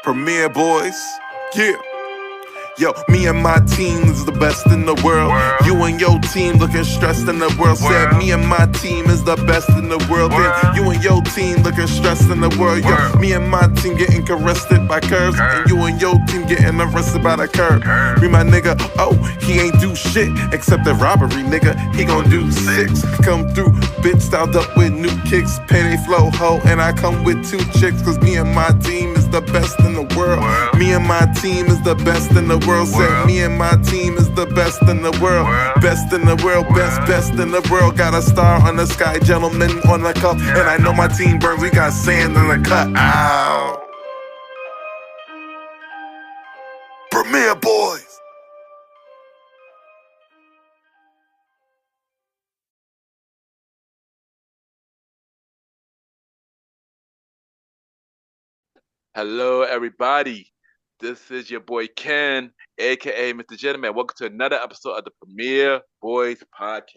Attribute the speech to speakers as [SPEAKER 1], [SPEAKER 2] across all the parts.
[SPEAKER 1] Premier Boyz, yeah. Yo, me and my team is the best in the world. You and your team looking stressed in the world. Said me and my team is the best in the world. Then you and your team looking stressed in the world. Yo, me and my team getting arrested by curves, and you and your team getting arrested by the curb. Me my nigga, oh, he ain't do shit except the robbery, nigga. He gon' do 6. Come through, bitch styled up with new kicks, penny flow ho, and I come with 2 chicks. Cause me and my team is the best in the world. Me and my team is the best in the world. Said me and my team is the best in the world. Best in the world, best in the world. Got a star on the sky, gentleman on the cup. And I know my team burns, we got sand in the cut. Ow. Premier Boyz.
[SPEAKER 2] Hello, everybody. This is your boy Ken, aka Mr. Gentleman. Welcome to another episode of the Premier Boyz Podcast.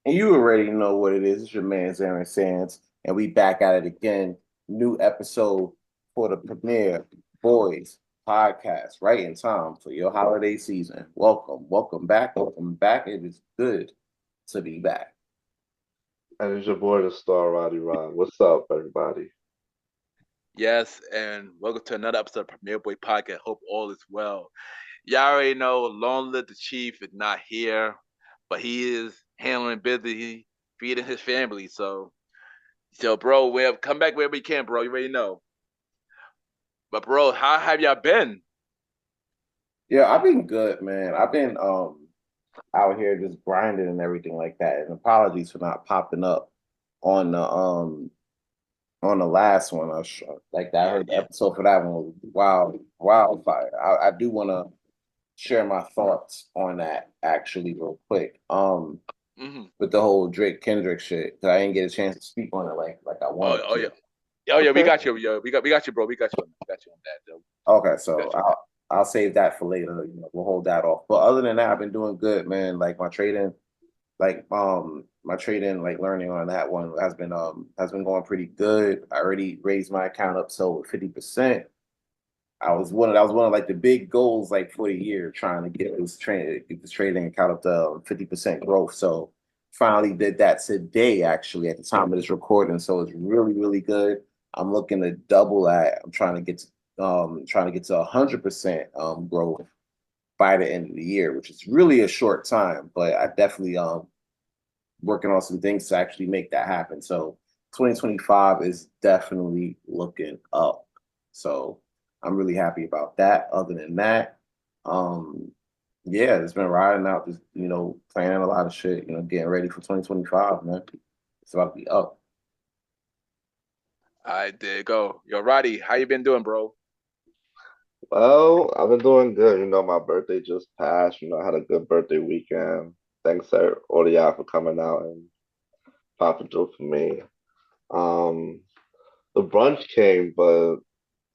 [SPEAKER 3] And you already know what it is. It's your man, Aaron Sands, and we back at it again. New episode for the Premier Boyz Podcast, right in time for your holiday season. Welcome back. It is good to be back.
[SPEAKER 4] And it's your boy, the star, Roddy Rod. What's up, everybody?
[SPEAKER 2] Yes, and welcome to another episode of Premier Boy Podcast. Hope all is well. Y'all already know Long Live the Chief is not here, but he is handling busy, feeding his family. So bro, we have come back wherever you can, bro. You already know. But bro, how have y'all been?
[SPEAKER 3] Yeah, I've been good, man. I've been out here just grinding and everything like that. And apologies for not popping up on the last one. I heard the episode for that one was wildfire. I do want to share my thoughts on that actually real quick. With the whole Drake Kendrick shit, 'cause I didn't get a chance to speak on it like I wanted.
[SPEAKER 2] Yeah, we got you. Yo, we got you, bro. We got you on that, though.
[SPEAKER 3] Okay, so I'll save that for later. We'll hold that off. But other than that, I've been doing good, man. Like my trading, learning on that one has been going pretty good. I already raised my account up so 50%. That was one of like the big goals like for the year, trying to get this trading account up to 50% growth. So finally did that today, actually, at the time of this recording. So it's really, really good. I'm looking to double that. I'm trying to get to 100% growth by the end of the year, which is really a short time, but I definitely working on some things to actually make that happen. So 2025 is definitely looking up. So I'm really happy about that. Other than that, yeah, it's been riding out, just planning a lot of shit, getting ready for 2025, man. It's about to be up.
[SPEAKER 2] All right, there you go. Yo, Roddy, how you been doing, bro?
[SPEAKER 4] Well, I've been doing good. My birthday just passed. I had a good birthday weekend. Thanks to all of y'all for coming out and popping through for me. Um, the brunch came, but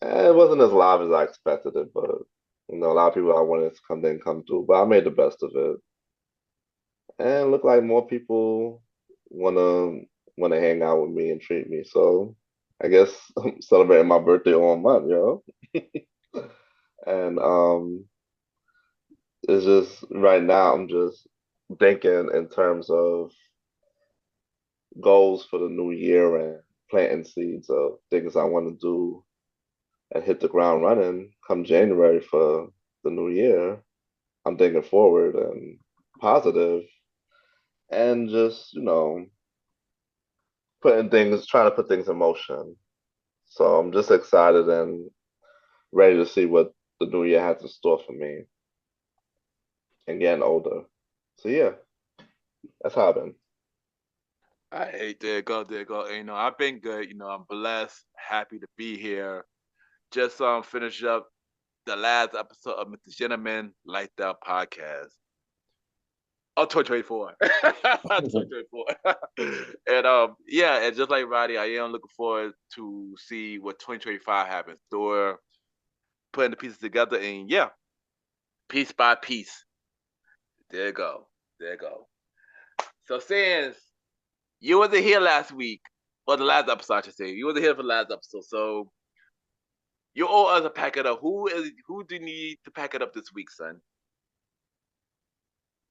[SPEAKER 4] it wasn't as live as I expected it. But a lot of people I wanted to come didn't come through. But I made the best of it, and looked like more people wanna wanna hang out with me and treat me. So I guess I'm celebrating my birthday all month, And it's just right now I'm just thinking in terms of goals for the new year and planting seeds of things I want to do and hit the ground running come January for the new year. I'm thinking forward and positive and just, trying to put things in motion. So I'm just excited and ready to see what the new year has in store for me and getting older. So yeah, that's how I've been.
[SPEAKER 2] There you go, there you go. I've been good. I'm blessed, happy to be here. Just finish up the last episode of Mr. Gentleman Like That Podcast. Oh, 2024. 2024. And yeah, and just like Roddy, I am looking forward to see what 2025 happens. Store putting the pieces together, and yeah, piece by piece. There you go. There you go. So since you wasn't here last week, or the last episode, I should say, you wasn't here for the last episode, so You owe us a pack it up. Who do you need to pack it up this week, son?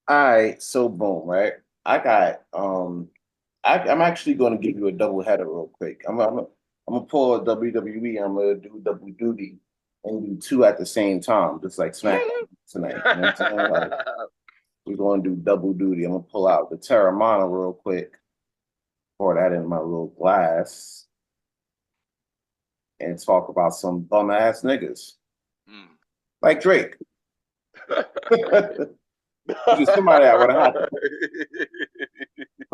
[SPEAKER 3] All right, so boom, right? I got I'm actually going to give you a double header real quick. I'm gonna pull a WWE. I'm gonna do double duty and do two at the same time, just like SmackDown tonight. You know what I'm saying? Like we're going to do double duty. I'm gonna pull out the Terramana real quick, pour that in my little glass, and talk about some bum ass niggas like Drake. Just somebody I would have had to,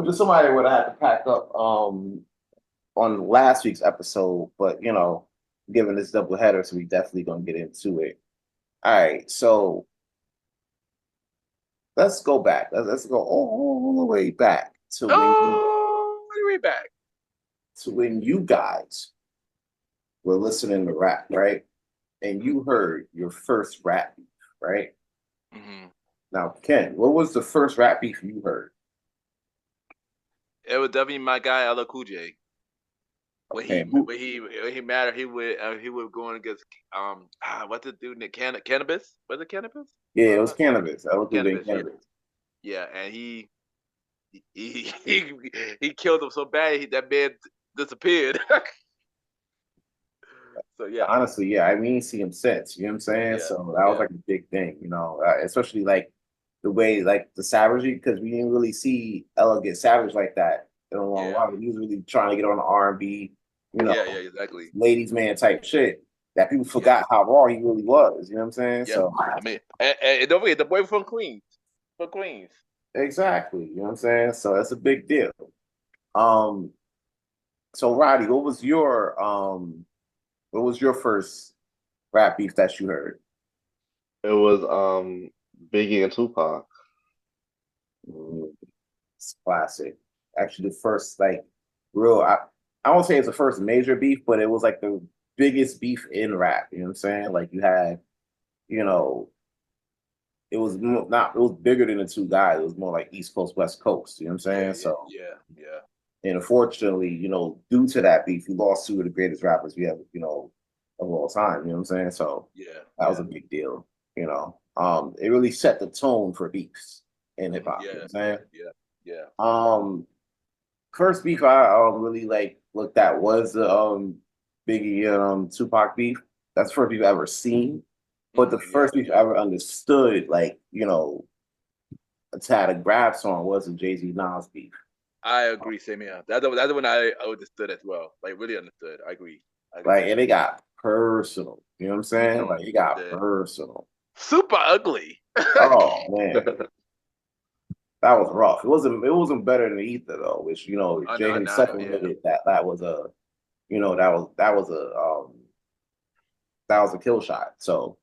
[SPEAKER 3] just somebody would have had to pack up on last week's episode, but you know, given this double header, so we definitely gonna get into it. All right, so let's go back. Let's go all the way back to when you guys were listening to rap, right? And you heard your first rap beef, right?
[SPEAKER 2] Mm-hmm.
[SPEAKER 3] Now, Ken, what was the first rap beef you heard?
[SPEAKER 2] It was definitely my guy LL Cool J. When he mattered, he would go against what's the dude named Cannabis? Was it Cannabis?
[SPEAKER 3] Yeah, it was Cannabis. I was
[SPEAKER 2] Cannabis.
[SPEAKER 3] Cannabis.
[SPEAKER 2] Yeah, and he killed him so bad that man disappeared. So yeah,
[SPEAKER 3] honestly, yeah, I mean, see him since, you know what I'm saying?
[SPEAKER 2] Yeah,
[SPEAKER 3] so that was like a big thing, you know, especially like the way, like the savagery, because we didn't really see Ella get savage like that in a long while. He was really trying to get on the R&B, you know,
[SPEAKER 2] exactly,
[SPEAKER 3] ladies man type shit that people forgot how raw he really was. You know what I'm saying?
[SPEAKER 2] Yeah.
[SPEAKER 3] So
[SPEAKER 2] I mean, and don't forget the boy from Queens,
[SPEAKER 3] Exactly, you know what I'm saying? So that's a big deal. So Roddy, what was your first rap beef that you heard?
[SPEAKER 4] It was Biggie and Tupac.
[SPEAKER 3] It's classic. Actually, the first like real. I won't say it's the first major beef, but it was like the biggest beef in rap. You know what I'm saying? Like you had, you know, it was not. It was bigger than the two guys. It was more like East Coast, West Coast. You know what I'm saying?
[SPEAKER 2] Yeah.
[SPEAKER 3] And unfortunately, you know, due to that beef, we lost two of the greatest rappers we have, you know, of all time. You know what I'm saying? So that was a big deal. You know, it really set the tone for beefs in hip hop. You know what I'm saying?
[SPEAKER 2] Yeah.
[SPEAKER 3] First beef I really like looked at was the Biggie and Tupac beef. That's the first beef I ever seen. But the first beef I ever understood, like, you know, had a grasp on was the Jay-Z Nas beef.
[SPEAKER 2] I agree, same here. That's the one I understood as well. Like really understood. I agree.
[SPEAKER 3] Like, and it got personal. You know what I'm saying? Like, it got personal.
[SPEAKER 2] Super ugly.
[SPEAKER 3] Oh man. That was rough. It wasn't better than Ether though, which you know, Jay himself admitted that was a, you know, that was a kill shot. So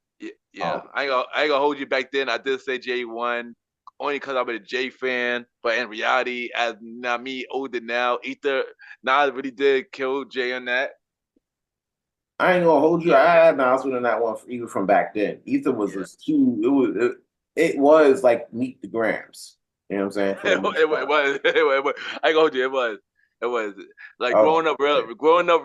[SPEAKER 2] yeah. I ain't gonna hold you back then. I did say Jay won only because I'm a Jay fan, but in reality, as now me older now, Ether Nas really did kill Jay on that.
[SPEAKER 3] I ain't gonna hold you. I had Nas winning that one even from back then. Ether was just too. It was like Meet the Grams. You know what I'm saying?
[SPEAKER 2] It was. I go to you. It was like growing up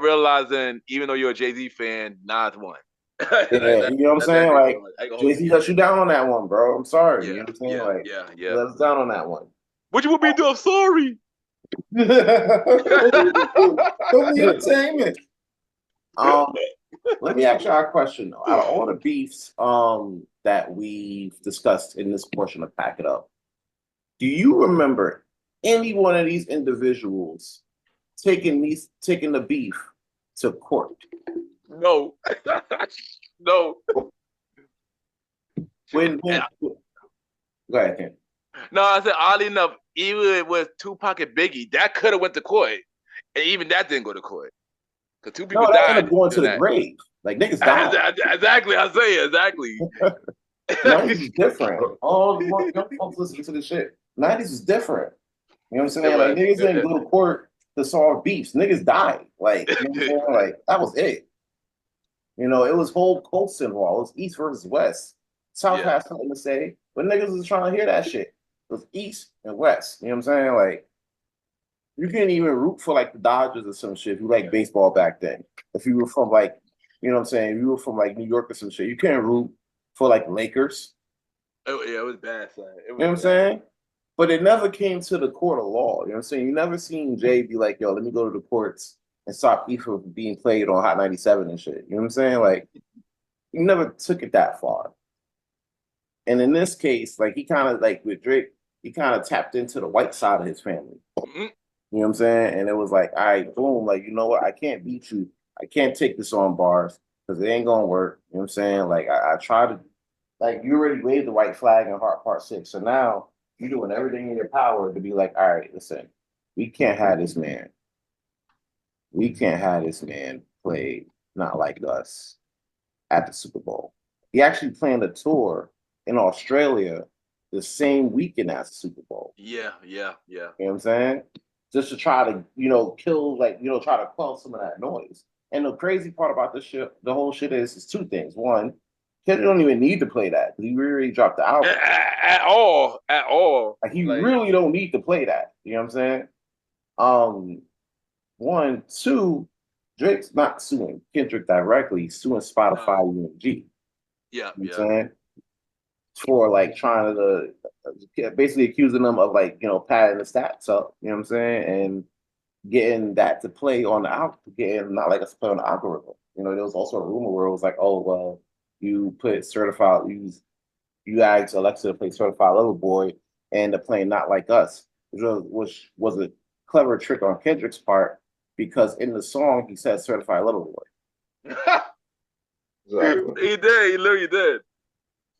[SPEAKER 2] realizing even though you're a Jay-Z fan, Nas won.
[SPEAKER 3] Yeah, you know what I'm saying? Like Jay-Z let you down on that one, bro. I'm sorry. You know what I'm saying? Like,
[SPEAKER 2] yeah.
[SPEAKER 3] Let us down on that one.
[SPEAKER 2] What you want me to do? I'm sorry.
[SPEAKER 3] Entertainment. Let me ask you a question though. Out of all the beefs that we've discussed in this portion of Pack It Up, do you remember any one of these individuals taking the beef to court?
[SPEAKER 2] No. No.
[SPEAKER 3] When go ahead, Ken.
[SPEAKER 2] No, I said oddly enough, even with Tupac and Biggie, that could have went to court, and even that didn't go to court because two people died.
[SPEAKER 3] Ended up going to the grave. Like niggas died.
[SPEAKER 2] Exactly, I say exactly.
[SPEAKER 3] 90s is different. All the young folks listen to this shit. 90s is different. You know what I'm saying? Like niggas didn't go to court to solve beefs. Niggas died. Like, you know what I'm saying? Like that was it. You know, it was whole coast involved. It was East versus West. South had something to say, but niggas was trying to hear that shit. It was East and West. You know what I'm saying? Like, you couldn't even root for like the Dodgers or some shit if you like baseball back then. If you were from like You know what I'm saying? If you were from like New York or some shit, you can't root for like Lakers.
[SPEAKER 2] Oh yeah, it was bad, son. It
[SPEAKER 3] You
[SPEAKER 2] was
[SPEAKER 3] know what I'm
[SPEAKER 2] bad.
[SPEAKER 3] saying? But it never came to the court of law. You know what I'm saying? You never seen Jay be like, yo, let me go to the courts and stop FIFA from being played on Hot 97 and shit. You know what I'm saying? Like, you never took it that far. And in this case, like he kind of like with Drake, he kind of tapped into the white side of his family.
[SPEAKER 2] Mhm.
[SPEAKER 3] You know what I'm saying? And it was like, all right, boom, like, you know what? I can't beat you. I can't take this on bars because it ain't gonna work. You know what I'm saying? Like I try to like you already waved the white flag in Heart Part 6. So now you're doing everything in your power to be like, all right, listen, we can't have this man. We can't have this man play not like us at the Super Bowl. He actually planned a tour in Australia the same weekend as the Super Bowl.
[SPEAKER 2] Yeah.
[SPEAKER 3] You know what I'm saying? Just to try to, kill, like, try to quell some of that noise. And the crazy part about this shit, the whole shit is two things. One, Kendrick don't even need to play that. He really dropped the album.
[SPEAKER 2] At all.
[SPEAKER 3] Like, he
[SPEAKER 2] Like,
[SPEAKER 3] really don't need to play that. You know what I'm saying? One, two, Drake's not suing Kendrick directly, he's suing Spotify UMG.
[SPEAKER 2] yeah.
[SPEAKER 3] You know what I'm saying? For like trying to basically accusing them of like, padding the stats up, you know what I'm saying? And getting that to play on the album, getting not like us to play on the algorithm. There was also a rumor where it was like, oh, well, you put certified, you asked Alexa to play Certified Lover Boy and they're playing Not Like Us, which was a clever trick on Kendrick's part because in the song he said Certified Lover Boy.
[SPEAKER 4] Exactly.
[SPEAKER 2] He did. He literally did.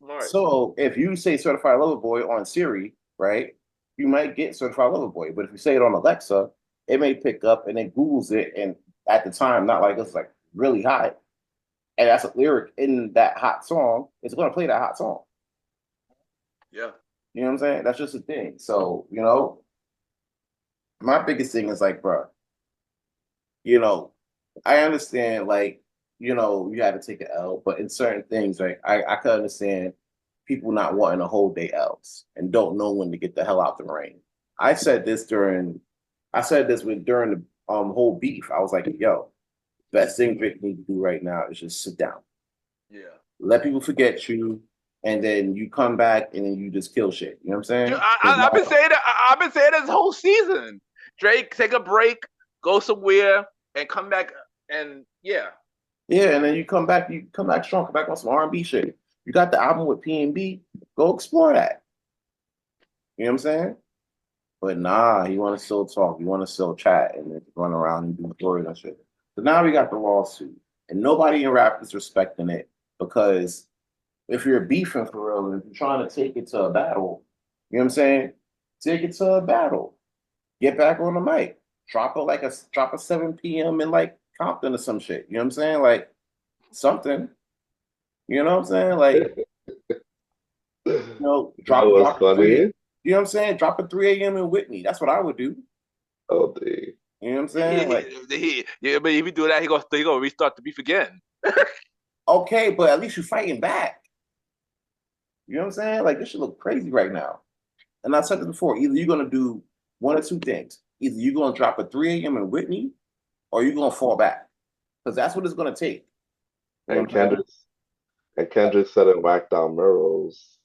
[SPEAKER 2] Smart.
[SPEAKER 3] So if you say Certified Lover Boy on Siri, right, you might get Certified Lover Boy. But if you say it on Alexa, it may pick up and it Googles it. And at the time, Not Like Us, like really hot. And that's a lyric in that hot song. It's going to play that hot song.
[SPEAKER 2] Yeah.
[SPEAKER 3] You know what I'm saying? That's just a thing. So, my biggest thing is like, bro, I understand, like, you had to take an L, but in certain things, like, I could understand people not wanting to hold their L's and don't know when to get the hell out the rain. I said this during the whole beef. I was like, yo, best thing Drake need to do right now is just sit down.
[SPEAKER 2] Yeah.
[SPEAKER 3] Let people forget you, and then you come back and then you just kill shit. You know what I'm saying?
[SPEAKER 2] Dude, I've been saying that. I've been saying this whole season. Drake, take a break, go somewhere, and come back. And yeah.
[SPEAKER 3] Yeah, and then you come back strong, come back on some R&B shit. You got the album with P&B, go explore that. You know what I'm saying? But nah, you want to still talk, you want to still chat and then run around and do stories and shit. So now we got the lawsuit, and nobody in rap is respecting it because if you're beefing for real and if you're trying to take it to a battle, you know what I'm saying? Take it to a battle. Get back on the mic. Drop a 7 p.m. in like Compton or some shit. You know what I'm saying? Like something. You know what I'm saying? Like,
[SPEAKER 4] That was funny.
[SPEAKER 3] You know what I'm saying? Drop at 3 a.m. in Whitney. That's what I would do.
[SPEAKER 4] Oh, dude.
[SPEAKER 3] You know what I'm saying? Like,
[SPEAKER 2] Yeah, but if you do that, he gonna restart the beef again.
[SPEAKER 3] okay, but at least you're fighting back. You know what I'm saying? Like, this should look crazy right now. And I said this before. Either you're gonna do one or two things. Either you're gonna drop at 3 a.m. in Whitney, or you're gonna fall back. Because that's what it's gonna take. You know
[SPEAKER 4] And
[SPEAKER 3] what I'm saying?
[SPEAKER 4] Kendrick said in Whack Down Murals,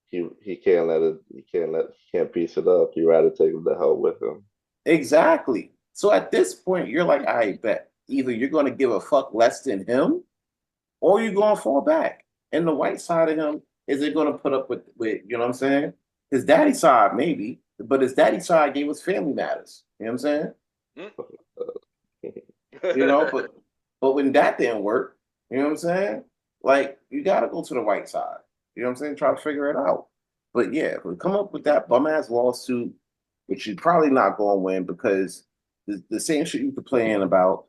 [SPEAKER 4] he can't piece it up. He rather take the hell with him.
[SPEAKER 3] Exactly. So at this point, you're like, I bet either you're gonna give a fuck less than him, or you're gonna fall back. And the white side of him, is it gonna put up with you know what I'm saying? His daddy side, maybe, but his daddy side gave us Family Matters. You know what I'm saying? But when that didn't work, you know what I'm saying? Like, you gotta go to the white side. You know what I'm saying? Try to figure it out. But yeah, if we come up with that bum ass lawsuit, which you're probably not gonna win because the same shit you complain about,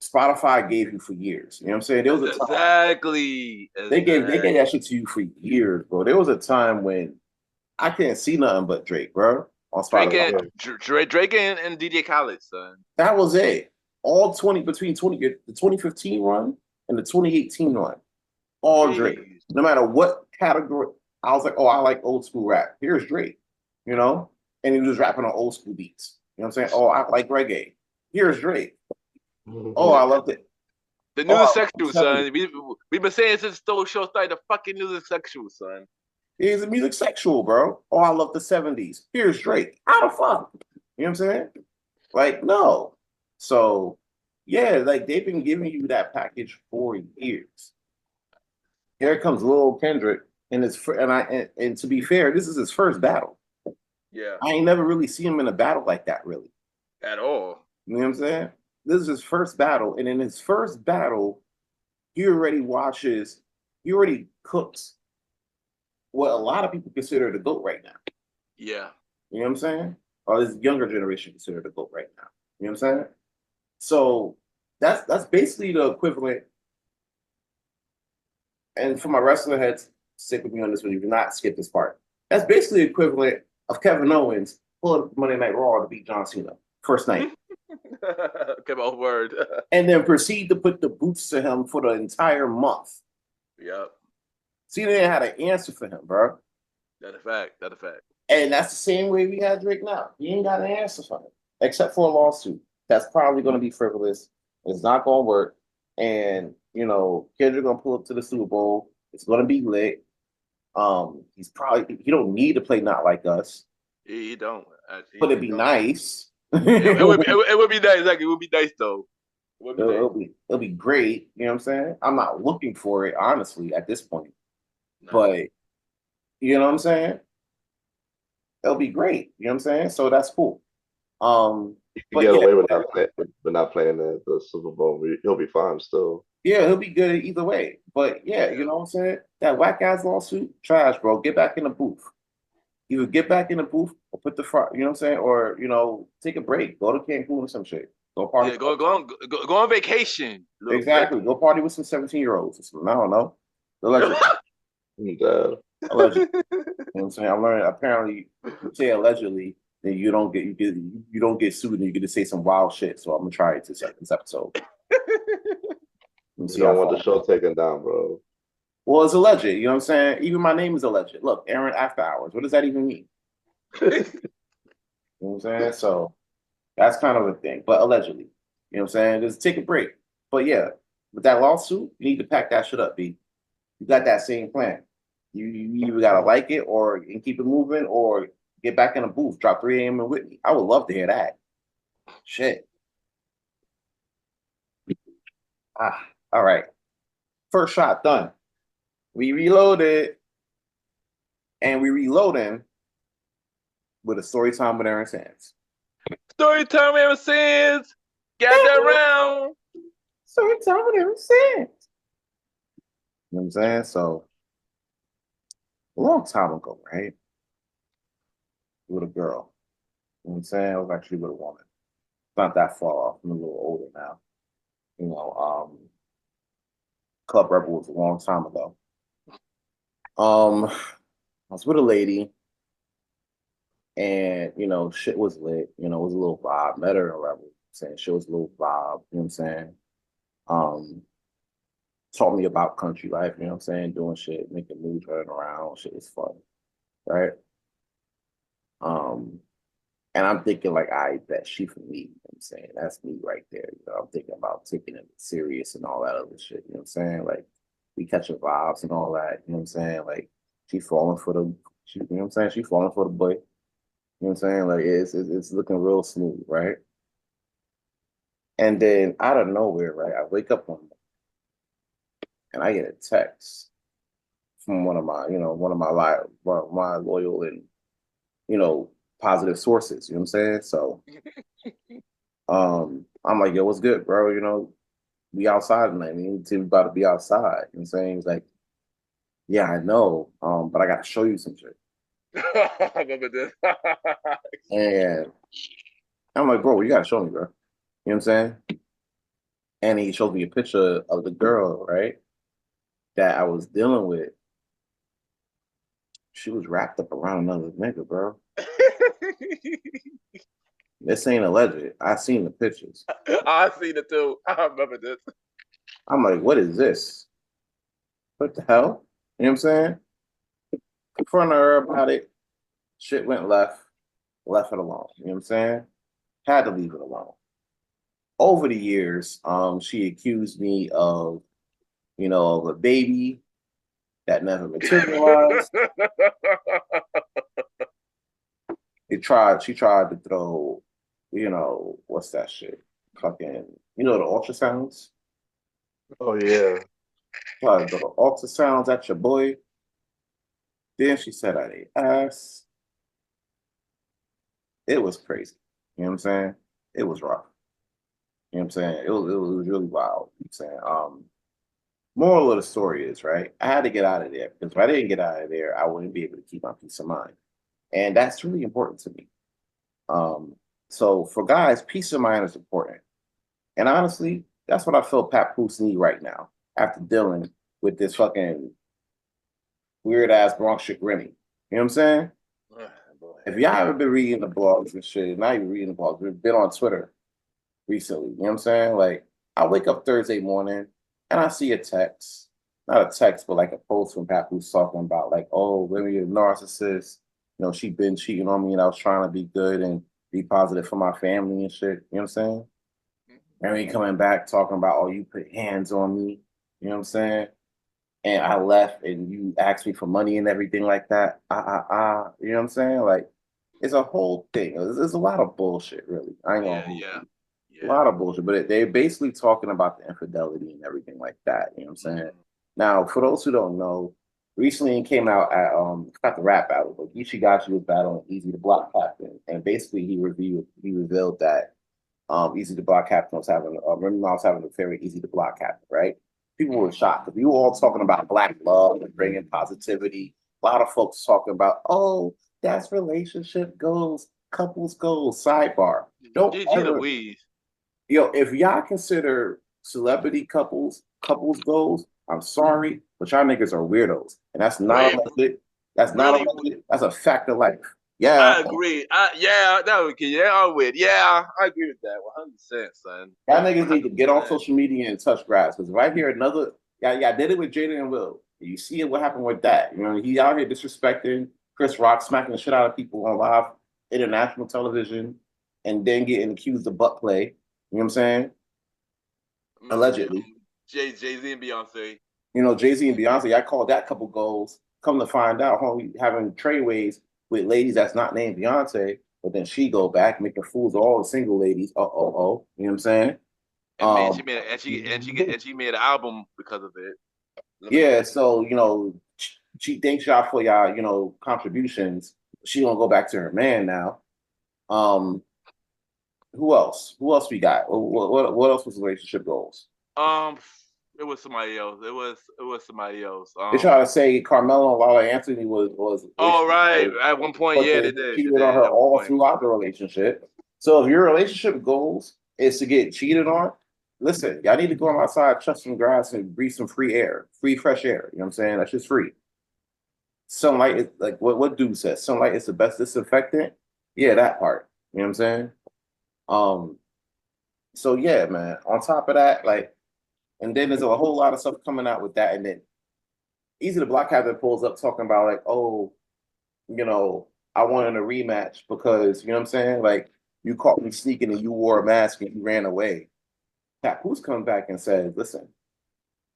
[SPEAKER 3] Spotify gave you for years. You know what I'm saying? There was a time
[SPEAKER 2] Exactly.
[SPEAKER 3] they gave that shit to you for years, bro. There was a time when I couldn't see nothing but Drake, bro, on Spotify.
[SPEAKER 2] Drake and DJ Khaled, son.
[SPEAKER 3] That was it. All between the 2015 run and the 2018 run, all Drake. No matter what category, I was like, oh, I like old school rap. Here's Drake, and he was rapping on old school beats. You know what I'm saying? Oh, I like reggae. Here's Drake. Oh, I loved it.
[SPEAKER 2] The
[SPEAKER 3] Oh,
[SPEAKER 2] news sexual,
[SPEAKER 3] 70.
[SPEAKER 2] son. We've been saying since the show started. The fucking news sexual, son.
[SPEAKER 3] He's a music sexual, bro. Oh, I love the 70s. Here's Drake. How the fuck? You know what I'm saying? Like, no. So, yeah, like they've been giving you that package for years. Here comes Lil Kendrick, and and to be fair, this is his first battle.
[SPEAKER 2] Yeah.
[SPEAKER 3] I ain't never really seen him in a battle like that, really.
[SPEAKER 2] At all.
[SPEAKER 3] You know what I'm saying? This is his first battle, and in his first battle, he already cooks what a lot of people consider the GOAT right now.
[SPEAKER 2] Yeah.
[SPEAKER 3] You know what I'm saying? Or this younger generation consider the GOAT right now. You know what I'm saying? So that's basically the equivalent. And for my wrestler heads, stick with me on this one. You do not skip this part. That's basically the equivalent of Kevin Owens pulling up Monday Night Raw to beat John Cena first night.
[SPEAKER 2] Come on, word.
[SPEAKER 3] And then proceed to put the boots to him for the entire month.
[SPEAKER 2] Yep.
[SPEAKER 3] Cena didn't have an answer for him, bro.
[SPEAKER 2] That's a fact. That's a fact.
[SPEAKER 3] And that's the same way we had Drake now. He ain't got an answer for him, except for a lawsuit. That's probably going to be frivolous. It's not going to work. And, you know, Kendrick going to pull up to the Super Bowl. It's going to be lit. He don't need to play Not Like Us.
[SPEAKER 2] He don't.
[SPEAKER 3] But it'd be nice.
[SPEAKER 2] It would be nice. Like, it would be nice, though.
[SPEAKER 3] It'll be great. You know what I'm saying? I'm not looking for it, honestly, at this point.
[SPEAKER 2] No.
[SPEAKER 3] But, you know what I'm saying? It'll be great. You know what I'm saying? So that's cool.
[SPEAKER 4] You can get away with not playing the Super Bowl. He'll be fine still.
[SPEAKER 3] Yeah, he'll be good either way. But yeah, you know what I'm saying? That whack ass lawsuit, trash, bro. Get back in the booth. Either get back in the booth or put the front, you know what I'm saying? Or, you know, take a break. Go to Cancun or some shit. Go party.
[SPEAKER 2] Yeah, go on vacation.
[SPEAKER 3] Exactly. Go party with some 17-year-olds. I don't know. Allegedly.
[SPEAKER 4] Yeah.
[SPEAKER 3] Allegedly. You know what I'm saying? I'm learning apparently you say allegedly, then you don't get sued and you get to say some wild shit. So I'm gonna try it this episode.
[SPEAKER 4] You don't want the show taken down, bro.
[SPEAKER 3] Well, it's alleged, you know what I'm saying? Even my name is alleged. Look, Aaron After Hours. What does that even mean? You know what I'm saying? So that's kind of a thing. But allegedly. You know what I'm saying? Just take a break. But yeah, with that lawsuit, you need to pack that shit up, B. You got that same plan. You either gotta like it and keep it moving or get back in the booth, drop 3 a.m. in Whitney. I would love to hear that. Shit. All right. First shot done. We reloaded. And we reloading with a story time with Aaron Sands.
[SPEAKER 2] Story time, Aaron Sands. Gather around.
[SPEAKER 3] Story time with Aaron Sands. You know what I'm saying? So, a long time ago, right? With a girl. You know what I'm saying? I was actually with a woman. It's not that far off. I'm a little older now. You know, Club Rebel was a long time ago. I was with a lady, and you know, shit was lit. You know, it was a little vibe. Met her in Rebel, saying shit was a little vibe. You know what I'm saying? Taught me about country life. You know what I'm saying? Doing shit, making moves, running around. Shit was fun, right? And I'm thinking like, I bet she for me. You know what I'm saying? That's me right there. You know, I'm thinking about taking it serious and all that other shit. You know what I'm saying? Like, we catching vibes and all that. You know what I'm saying? Like, she falling for you know what I'm saying? She falling for the boy. You know what I'm saying? Like, it's looking real smooth, right? And then out of nowhere, right, I wake up one morning and I get a text from one of my loyal and, you know, positive sources. You know what I'm saying? So, I'm like, yo, what's good, bro? You know, we outside tonight. I mean, we about to be outside. You know what I'm saying? He's like, yeah, I know, but I got to show you some shit.
[SPEAKER 2] I remember this.
[SPEAKER 3] And I'm like, bro, you got to show me, bro. You know what I'm saying? And he showed me a picture of the girl, right, that I was dealing with. She was wrapped up around another nigga, bro. This ain't alleged. I seen the pictures.
[SPEAKER 2] I seen it too. I remember this.
[SPEAKER 3] I'm like, what is this? What the hell? You know what I'm saying? Confronted her about it. Shit went left. Left it alone. You know what I'm saying? Had to leave it alone. over the years, she accused me of, of a baby that never materialized. She tried to throw, what's that shit? Fucking, the ultrasounds?
[SPEAKER 4] Oh yeah.
[SPEAKER 3] Tried to throw the ultrasounds at your boy. Then she said I ate ass. It was crazy. You know what I'm saying? It was rough. You know what I'm saying? It was really wild. You know what I'm saying? Moral of the story is, right, I had to get out of there because if I didn't get out of there, I wouldn't be able to keep my peace of mind. And that's really important to me. So for guys, peace of mind is important. And honestly, that's what I feel Papoose need right now after dealing with this fucking weird ass Bronx shit Remy. You know what I'm saying? If y'all haven't been reading the blogs and shit, not even reading the blogs, we've been on Twitter recently. You know what I'm saying? Like, I wake up Thursday morning and I see a text, not a text, but like a post from Papoose talking about like, oh, Remy, a narcissist. She been cheating on me and I was trying to be good and be positive for my family and shit. You know what I'm saying? Remy coming back talking about, oh, you put hands on me. You know what I'm saying? And I left and you asked me for money and everything like that. You know what I'm saying? Like, it's a whole thing. There's a lot of bullshit, really. I ain't gonna
[SPEAKER 2] Yeah.
[SPEAKER 3] A lot of bullshit, but they're basically talking about the infidelity and everything like that. You know what I'm saying? Now, for those who don't know, recently it came out at not the rap battle, but Ichigashi was battling Easy the Block Captain, and basically he revealed that Easy the Block Captain was having Malimal was having an affair with Easy the Block Captain, right? People were shocked because we were all talking about black love and bringing positivity. A lot of folks talking about, oh, that's relationship goals, couples goals, sidebar. Don't
[SPEAKER 2] GG
[SPEAKER 3] ever,
[SPEAKER 2] Louise.
[SPEAKER 3] if y'all consider celebrity couples goals, I'm sorry, but y'all niggas are weirdos. And that's not alleged. That's not alleged. That's a fact of life. Yeah.
[SPEAKER 2] I agree. I'm with. Yeah, I agree with that 100%, son.
[SPEAKER 3] Y'all niggas need to get on social media and touch grass. Because if I hear another, y'all did it with Jaden and Will. You see what happened with that. He out here disrespecting Chris Rock, smacking the shit out of people on live international television, and then getting accused of butt play. You know what I'm saying? Allegedly.
[SPEAKER 2] Jay-Z and Beyonce.
[SPEAKER 3] Jay-Z and Beyonce, I called that couple goals. Come to find out, homie, having trade-ways with ladies that's not named Beyonce, but then she go back making fools of all the single ladies. You know what I'm saying?
[SPEAKER 2] She made an album because of it.
[SPEAKER 3] Yeah, so she thanks y'all for y'all contributions. She gonna go back to her man now. Who else? Who else we got? What else was relationship goals?
[SPEAKER 2] It was somebody else. It was somebody else.
[SPEAKER 3] They try to say Carmelo and Lala Anthony was.
[SPEAKER 2] Oh right, at one point, yeah, they did.
[SPEAKER 3] Cheated on her all throughout the relationship. So if your relationship goals is to get cheated on, listen, y'all need to go outside, touch some grass, and breathe some free air, free fresh air. You know what I'm saying? That's just free. Sunlight is like what dude says. Sunlight is the best disinfectant. Yeah, that part. You know what I'm saying? So yeah, man. On top of that, and then there's a whole lot of stuff coming out with that, and then Easy the Block Captain pulls up talking about like, oh, I wanted a rematch because you know what I'm saying? Like, you caught me sneaking and you wore a mask and you ran away. Papoose comes back and says, listen,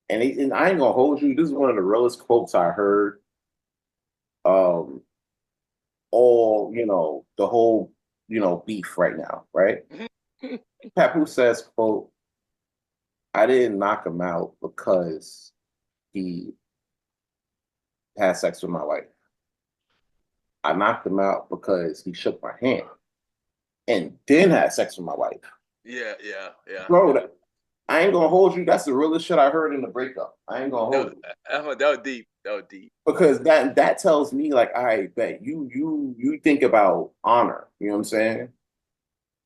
[SPEAKER 3] and I ain't gonna hold you. This is one of the realest quotes I heard. The whole beef right now, right? Papoose says, quote, I didn't knock him out because he had sex with my wife. I knocked him out because he shook my hand and then had sex with my wife.
[SPEAKER 2] Yeah.
[SPEAKER 3] Bro, I ain't gonna hold you. That's the realest shit I heard in the breakup. I ain't gonna hold you.
[SPEAKER 2] That was deep.
[SPEAKER 3] Because that tells me, like, I bet you think about honor, you know what I'm saying?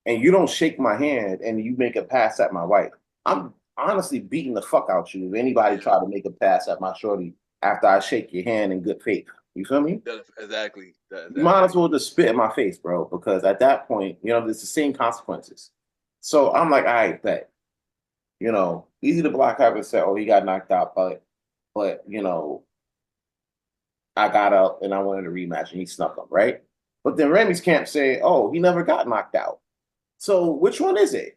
[SPEAKER 3] And you don't shake my hand and you make a pass at my wife. I'm honestly beating the fuck out you if anybody try to make a pass at my shorty after I shake your hand in good faith. You feel me?
[SPEAKER 2] Exactly.
[SPEAKER 3] You might as well just spit in my face, bro, because at that point, it's the same consequences. So I'm like, I bet. Easy to Block Captain said, oh, he got knocked out, but I got up and I wanted a rematch and he snuck him, right? But then Remy's camp say, oh, he never got knocked out. So which one is it?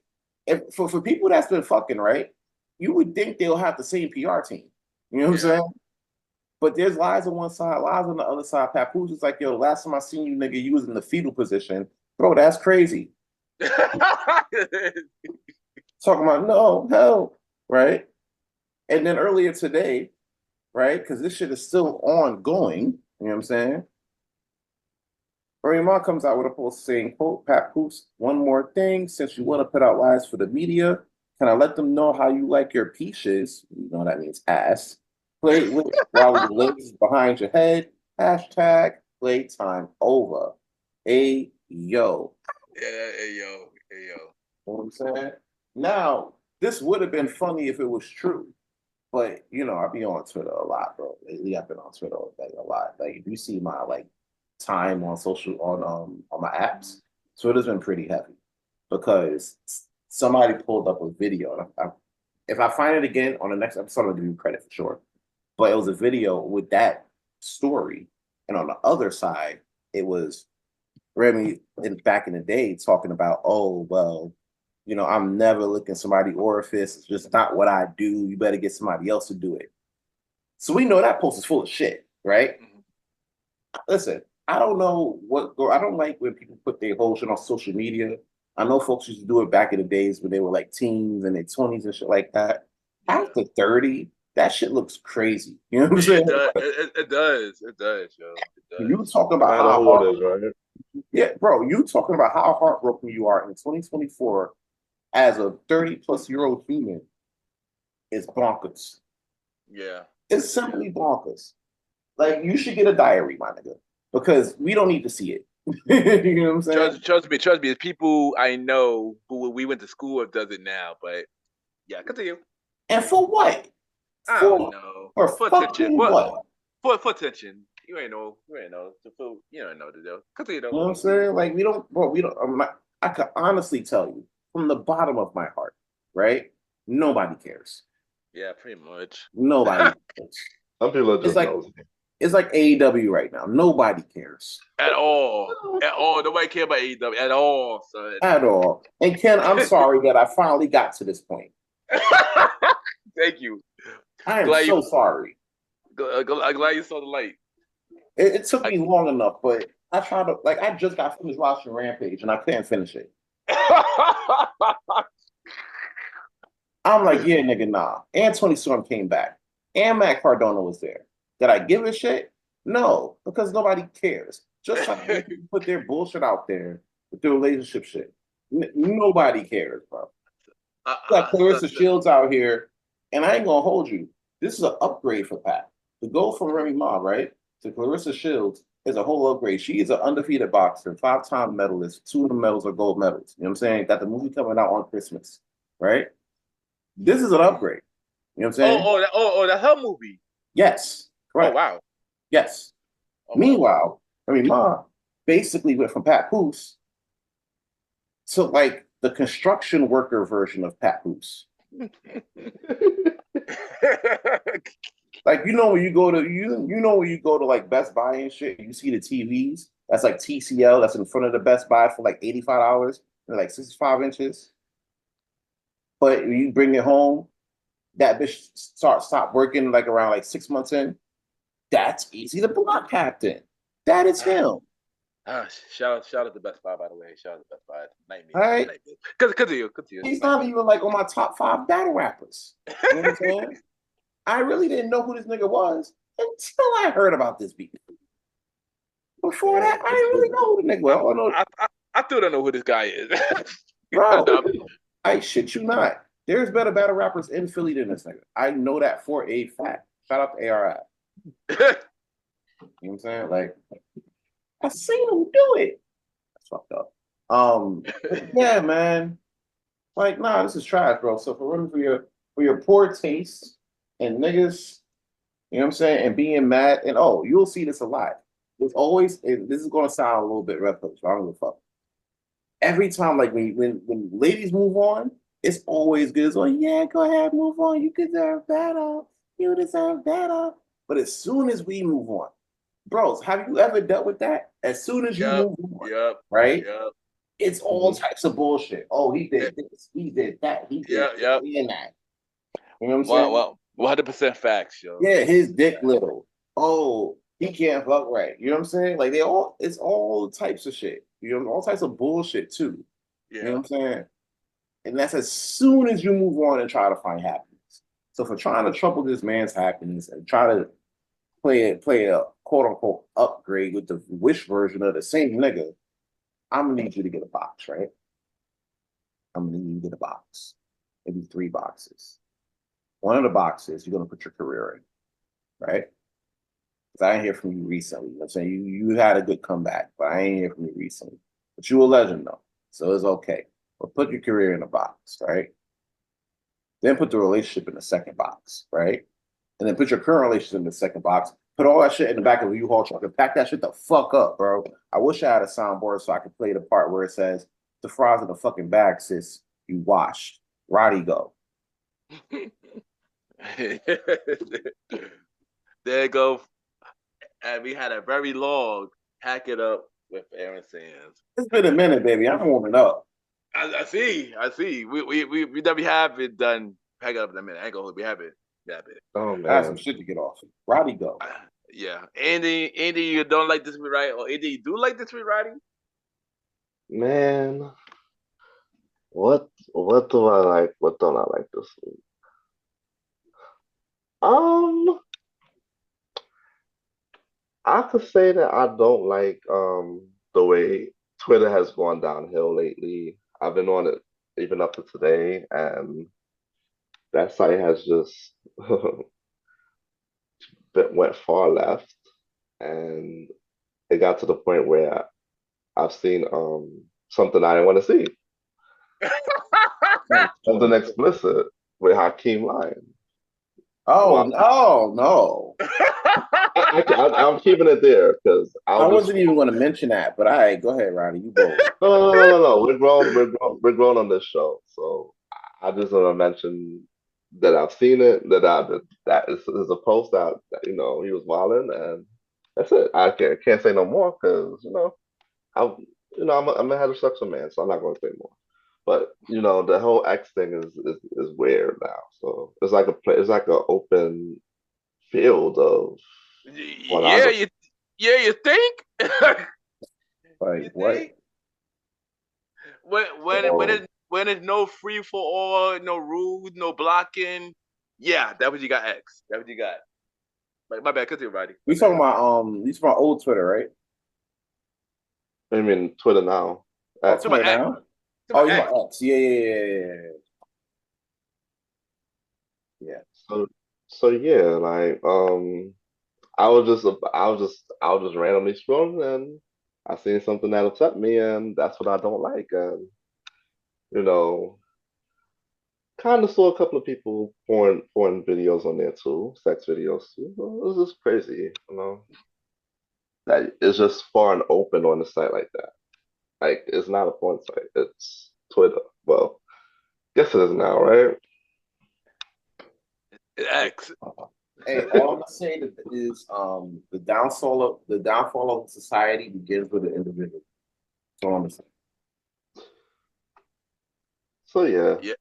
[SPEAKER 3] for people that's been fucking, right, you would think they'll have the same PR team. You know what I'm saying? But there's lies on one side, lies on the other side. Papoose is like, yo, the last time I seen you, nigga, you was in the fetal position. Bro, that's crazy. Talking about no, hell, right? And then earlier today, right, because this shit is still ongoing, you know what I'm saying? Malimal comes out with a post saying, quote, Papoose, one more thing, since you want to put out lies for the media, can I let them know how you like your peaches? You know that means ass. Play with while the legs behind your head. Hashtag playtime over. Hey, yo.
[SPEAKER 2] Yeah, hey yo.
[SPEAKER 3] You know what I'm saying? Now, this would have been funny if it was true. But, you know, I be on Twitter a lot, bro. Lately, I've been on Twitter like a lot. Like, if you see my, like, time on on my apps, Twitter's been pretty heavy because somebody pulled up a video. And if I find it again on the next episode, I'll give you credit for sure. But it was a video with that story, and on the other side, it was Remy back in the day talking about, oh well, you know, I'm never licking somebody's orifice. It's just not what I do. You better get somebody else to do it. So we know that post is full of shit, right? Listen, I don't know I don't like when people put their whole shit on social media. I know folks used to do it back in the days when they were like teens and their 20s and shit like that. After 30, that shit looks crazy. You know what I'm saying?
[SPEAKER 2] It does, yo.
[SPEAKER 3] You talking about
[SPEAKER 4] how hard it is, right?
[SPEAKER 3] Yeah, bro, you talking about how heartbroken you are in 2024 as a 30-plus-year-old human is bonkers.
[SPEAKER 2] Yeah.
[SPEAKER 3] It's simply bonkers. Like, you should get a diary, my nigga, because we don't need to see it. You know what I'm saying?
[SPEAKER 2] Trust me. There's people I know who we went to school with does it now, but yeah, continue.
[SPEAKER 3] And for what?
[SPEAKER 2] I don't know.
[SPEAKER 3] For attention. What?
[SPEAKER 2] For attention. You ain't know. You don't know the deal. Continue though.
[SPEAKER 3] You know what I'm saying? Like, I can honestly tell you from the bottom of my heart, right? Nobody cares.
[SPEAKER 2] Yeah, pretty much.
[SPEAKER 3] Nobody cares.
[SPEAKER 4] Some people are just nosy.
[SPEAKER 3] It's like AEW right now. Nobody cares.
[SPEAKER 2] At all. Nobody cares about AEW at all, son.
[SPEAKER 3] At all. And Ken, I'm sorry that I finally got to this point.
[SPEAKER 2] Thank you.
[SPEAKER 3] I am so sorry.
[SPEAKER 2] I'm glad you saw the light.
[SPEAKER 3] It took me long enough, but I tried to, like, I just got finished watching Rampage and I couldn't finish it. I'm like, yeah, nigga, nah. And Tony Storm came back. And Matt Cardona was there. Did I give a shit? No, because nobody cares. Just like people put their bullshit out there with their relationship shit. Nobody cares, bro. Got Clarissa Shields out here, and I ain't gonna hold you. This is an upgrade for Pat. To go from Remy Ma, right, to Clarissa Shields is a whole upgrade. She is an undefeated boxer, 5-time medalist. 2 of the medals are gold medals. You know what I'm saying? Got the movie coming out on Christmas, right? This is an upgrade. You know what I'm saying?
[SPEAKER 2] That's her movie.
[SPEAKER 3] Yes. Correct.
[SPEAKER 2] Oh, wow.
[SPEAKER 3] Yes. Meanwhile, Remy Ma basically went from Papoose to like the construction worker version of Papoose. Like, you know when you go to like Best Buy and shit, you see the TVs that's like TCL that's in front of the Best Buy for like $85. They're like 65 inches. But when you bring it home, that bitch stop working like around like 6 months in. That's Easy the Block Captain. That is him.
[SPEAKER 2] Shout out to Best Buy, by the way. Shout out to Best Buy.
[SPEAKER 3] All right.
[SPEAKER 2] Continue.
[SPEAKER 3] He's not even like on my top 5 battle rappers. You know what I'm saying? I really didn't know who this nigga was until I heard about this beat. Before that, I didn't really know who the nigga was.
[SPEAKER 2] I still don't know who this guy is.
[SPEAKER 3] Bro, I shit you not. There's better battle rappers in Philly than this nigga. I know that for a fact. Shout out to ARI. You know what I'm saying? Like, I seen him do it. That's fucked up. Yeah, man. Like, nah, this is trash, bro. So for your poor taste and niggas, you know what I'm saying, and being mad, and you'll see this a lot. There's always, and this is gonna sound a little bit reckless, but I don't give a fuck. Every time, like when ladies move on, it's always good. It's like, yeah, go ahead, move on. You deserve better. You deserve better. But as soon as we move on, bros, have you ever dealt with that? As soon as you move on, right?
[SPEAKER 2] Yep.
[SPEAKER 3] It's all types of bullshit. Oh, he did this, he did that, he did
[SPEAKER 2] Yeah.
[SPEAKER 3] that. You know what I'm saying?
[SPEAKER 2] Well, 100% facts, yo.
[SPEAKER 3] Yeah, his dick little. Oh, he can't fuck right. You know what I'm saying? Like it's all types of shit. You know, all types of bullshit too. You know
[SPEAKER 2] Yeah.
[SPEAKER 3] what I'm saying? And that's as soon as you move on and try to find happiness. So for trying to trouble this man's happiness and try to play a quote unquote upgrade with the wish version of the same nigga, I'm gonna need you to get a box, right? I'm gonna need you to get a box, maybe 3 boxes. One of the boxes you're gonna put your career in, right? Because I ain't hear from you recently. You know what I'm saying? You had a good comeback, but I ain't hear from you recently. But you a legend though, so it's okay. But put your career in a box, right? Then put the relationship in the second box, right? And then put your current relationship in the second box. Put all that shit in the back of a U-Haul truck and pack that shit the fuck up, bro. I wish I had a soundboard so I could play the part where it says, the fries in the fucking bag, sis. You washed. Roddy go.
[SPEAKER 2] There you go. And we had a very long Hack It Up with Aaron Sands.
[SPEAKER 3] It's been a minute, baby. I'm warming up.
[SPEAKER 2] I see. We never have it done. Hack It Up in a minute. I ain't gonna hold. We have it.
[SPEAKER 4] Oh
[SPEAKER 3] I have some
[SPEAKER 4] man,
[SPEAKER 3] shit to get off. Roddy go.
[SPEAKER 2] Yeah. Andy, you don't like this with Roddy, or Andy, you do like this with Roddy?
[SPEAKER 4] man. What do I like? What don't I like this week? Um, I could say that I don't like the way Twitter has gone downhill lately. I've been on it even up to today, and that site has just went far left, and it got to the point where I've seen something I didn't want to see, something explicit with Hakeem lying.
[SPEAKER 3] Oh,
[SPEAKER 4] Well,
[SPEAKER 3] no.
[SPEAKER 4] I'm keeping it there because
[SPEAKER 3] I wasn't even going to mention that, but all right, go ahead, Roddy. You bold.
[SPEAKER 4] No. We're grown on this show, so I just want to mention that I've seen it. That is a post that he was wilding, and that's it. I can't say no more because I I'm a heterosexual man, so I'm not going to say more. But the whole X thing is weird now. So it's like it's like an open field of
[SPEAKER 2] Yeah,
[SPEAKER 4] pornography.
[SPEAKER 2] you think?
[SPEAKER 3] Like,
[SPEAKER 2] You
[SPEAKER 3] what?
[SPEAKER 2] think? When it's no free for all, no rules, no blocking. Yeah, that's what you got. X. That's what you got. My bad. Continue, Roddy.
[SPEAKER 3] We talking about old Twitter, right?
[SPEAKER 4] I mean, Twitter now.
[SPEAKER 3] Oh,
[SPEAKER 2] To my
[SPEAKER 3] Twitter
[SPEAKER 2] X.
[SPEAKER 3] now?
[SPEAKER 2] To my
[SPEAKER 3] Oh, you
[SPEAKER 2] X.
[SPEAKER 3] about X. Yeah. Yeah.
[SPEAKER 4] So yeah, like I was just randomly scrolling and I seen something that upset me and that's what I don't like. And you know, kind of saw a couple of people porn videos on there too, sex videos too. It was just crazy, that it's just far and open on the site like that. Like it's not a porn site, it's Twitter. Well, guess it is now, right?
[SPEAKER 2] X.
[SPEAKER 3] Hey, all I'm gonna say is the downfall of society begins with the individual. That's all I'm gonna say.
[SPEAKER 4] So yeah,
[SPEAKER 2] Yeah.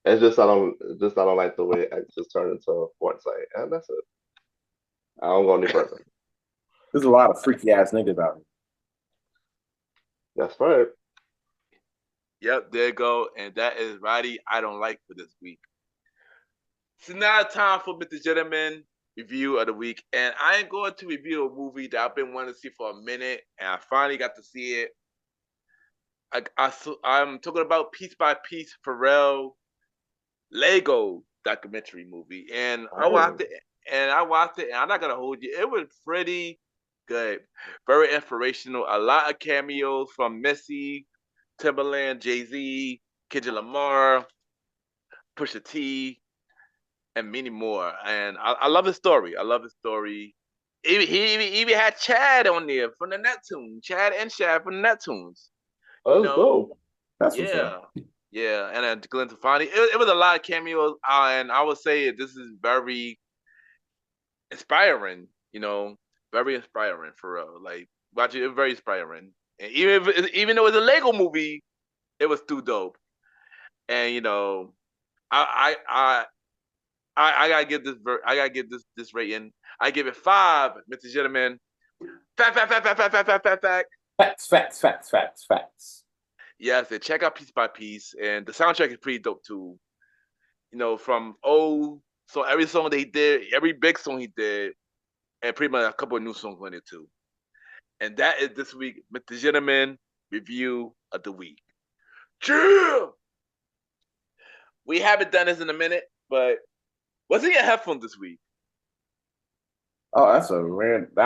[SPEAKER 4] I don't like the way X just turned into a porn site, and that's it. I don't go any further.
[SPEAKER 3] There's a lot of freaky ass niggas out here.
[SPEAKER 4] That's right.
[SPEAKER 2] Yep. There you go. And that is Roddy. I don't like for this week. So now it's time for Mr. Gentleman review of the week, and I am going to review a movie that I've been wanting to see for a minute, and I finally got to see it. I'm talking about Piece by Piece Pharrell Lego documentary movie, and I watched it. And I'm not gonna hold you. It was pretty good, very inspirational. A lot of cameos from Missy, Timberland, Jayz, Kendrick Lamar, Pusha T, and many more. And I love his story. I love his story. He even had Chad on there from the Neptunes. Chad and Shad from the Neptunes.
[SPEAKER 4] Oh, that's dope.
[SPEAKER 3] That's what's up.
[SPEAKER 2] Yeah, and then Glenn Stefani. It was a lot of cameos, and I would say this is very inspiring. Very inspiring for real. Like watch it, it's very inspiring. And even though it's a Lego movie, it was too dope. And I I I gotta give this rating. I give it 5, Mr. Gentleman. Fact.
[SPEAKER 3] Facts.
[SPEAKER 2] Yes, and check out Piece by Piece, and the soundtrack is pretty dope too. From so every song they did, every big song he did, and pretty much a couple of new songs on it too. And that is this week, Mr. Gentleman review of the week. True. We haven't done this in a minute, but what's in your headphones this week?
[SPEAKER 3] Oh, that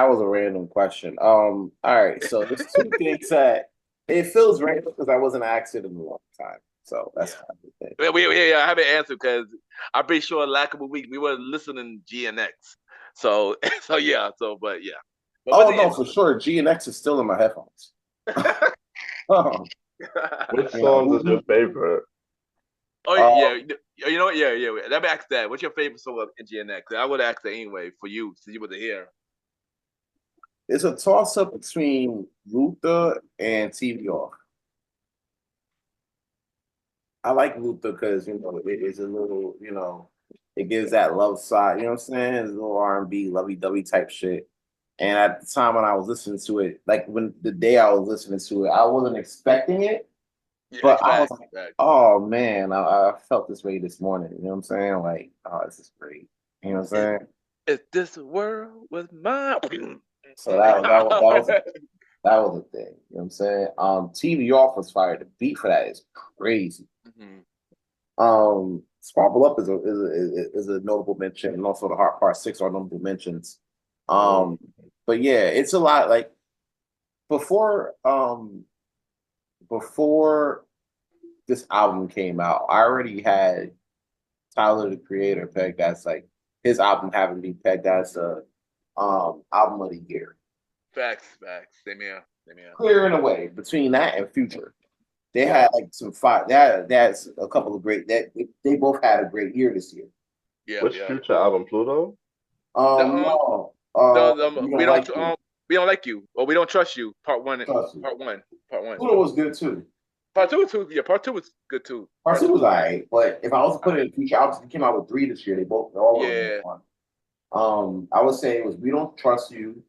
[SPEAKER 3] was a random question. All right, so there's two things that it feels random because I wasn't asked it in a long time. So that's kind of the thing.
[SPEAKER 2] I haven't answered because I'm pretty sure last couple of weeks we were listening to GNX. So but yeah. But
[SPEAKER 3] oh no, for sure. GNX is still in my headphones.
[SPEAKER 4] Which song is your favorite?
[SPEAKER 2] Oh yeah, you know what? Yeah. Let me ask that. What's your favorite song in GNX? I would ask that anyway for you, since you wasn't here.
[SPEAKER 3] It's a toss up between Luther and TV Off. I like Luther because it is a little, it gives that love side. You know what I'm saying? It's a little R&B, lovey-dovey type shit. And at the time when I was listening to it, like the day I was listening to it, I wasn't expecting it.
[SPEAKER 2] Yeah,
[SPEAKER 3] but I was like, oh man, I felt this way this morning. You know what I'm saying? Like, oh, this is great. You know what I'm saying?
[SPEAKER 2] If this world was mine.
[SPEAKER 3] So that was a thing. You know what I'm saying? TV Off was fired. The beat for that is crazy. Sparkle Up is a notable mention, and also the Heart Part 6 are notable mentions. But yeah, it's a lot. Like before this album came out, I already had Tyler the Creator pegged as like his album having been pegged as the album of the year.
[SPEAKER 2] Facts. Same here.
[SPEAKER 3] Clear in a way between that and Future. They had like some five. That's a couple of great. They both had a great year this year.
[SPEAKER 2] Yeah.
[SPEAKER 4] Which Future album, Pluto?
[SPEAKER 3] No.
[SPEAKER 2] We don't like you, or we don't trust you. Part one.
[SPEAKER 3] Pluto was good too.
[SPEAKER 2] Part 2 was good too.
[SPEAKER 3] Part 2 was alright, but if I was to put it in Future, obviously he came out with 3 this year. They all were one. I would say it was We Don't Trust You,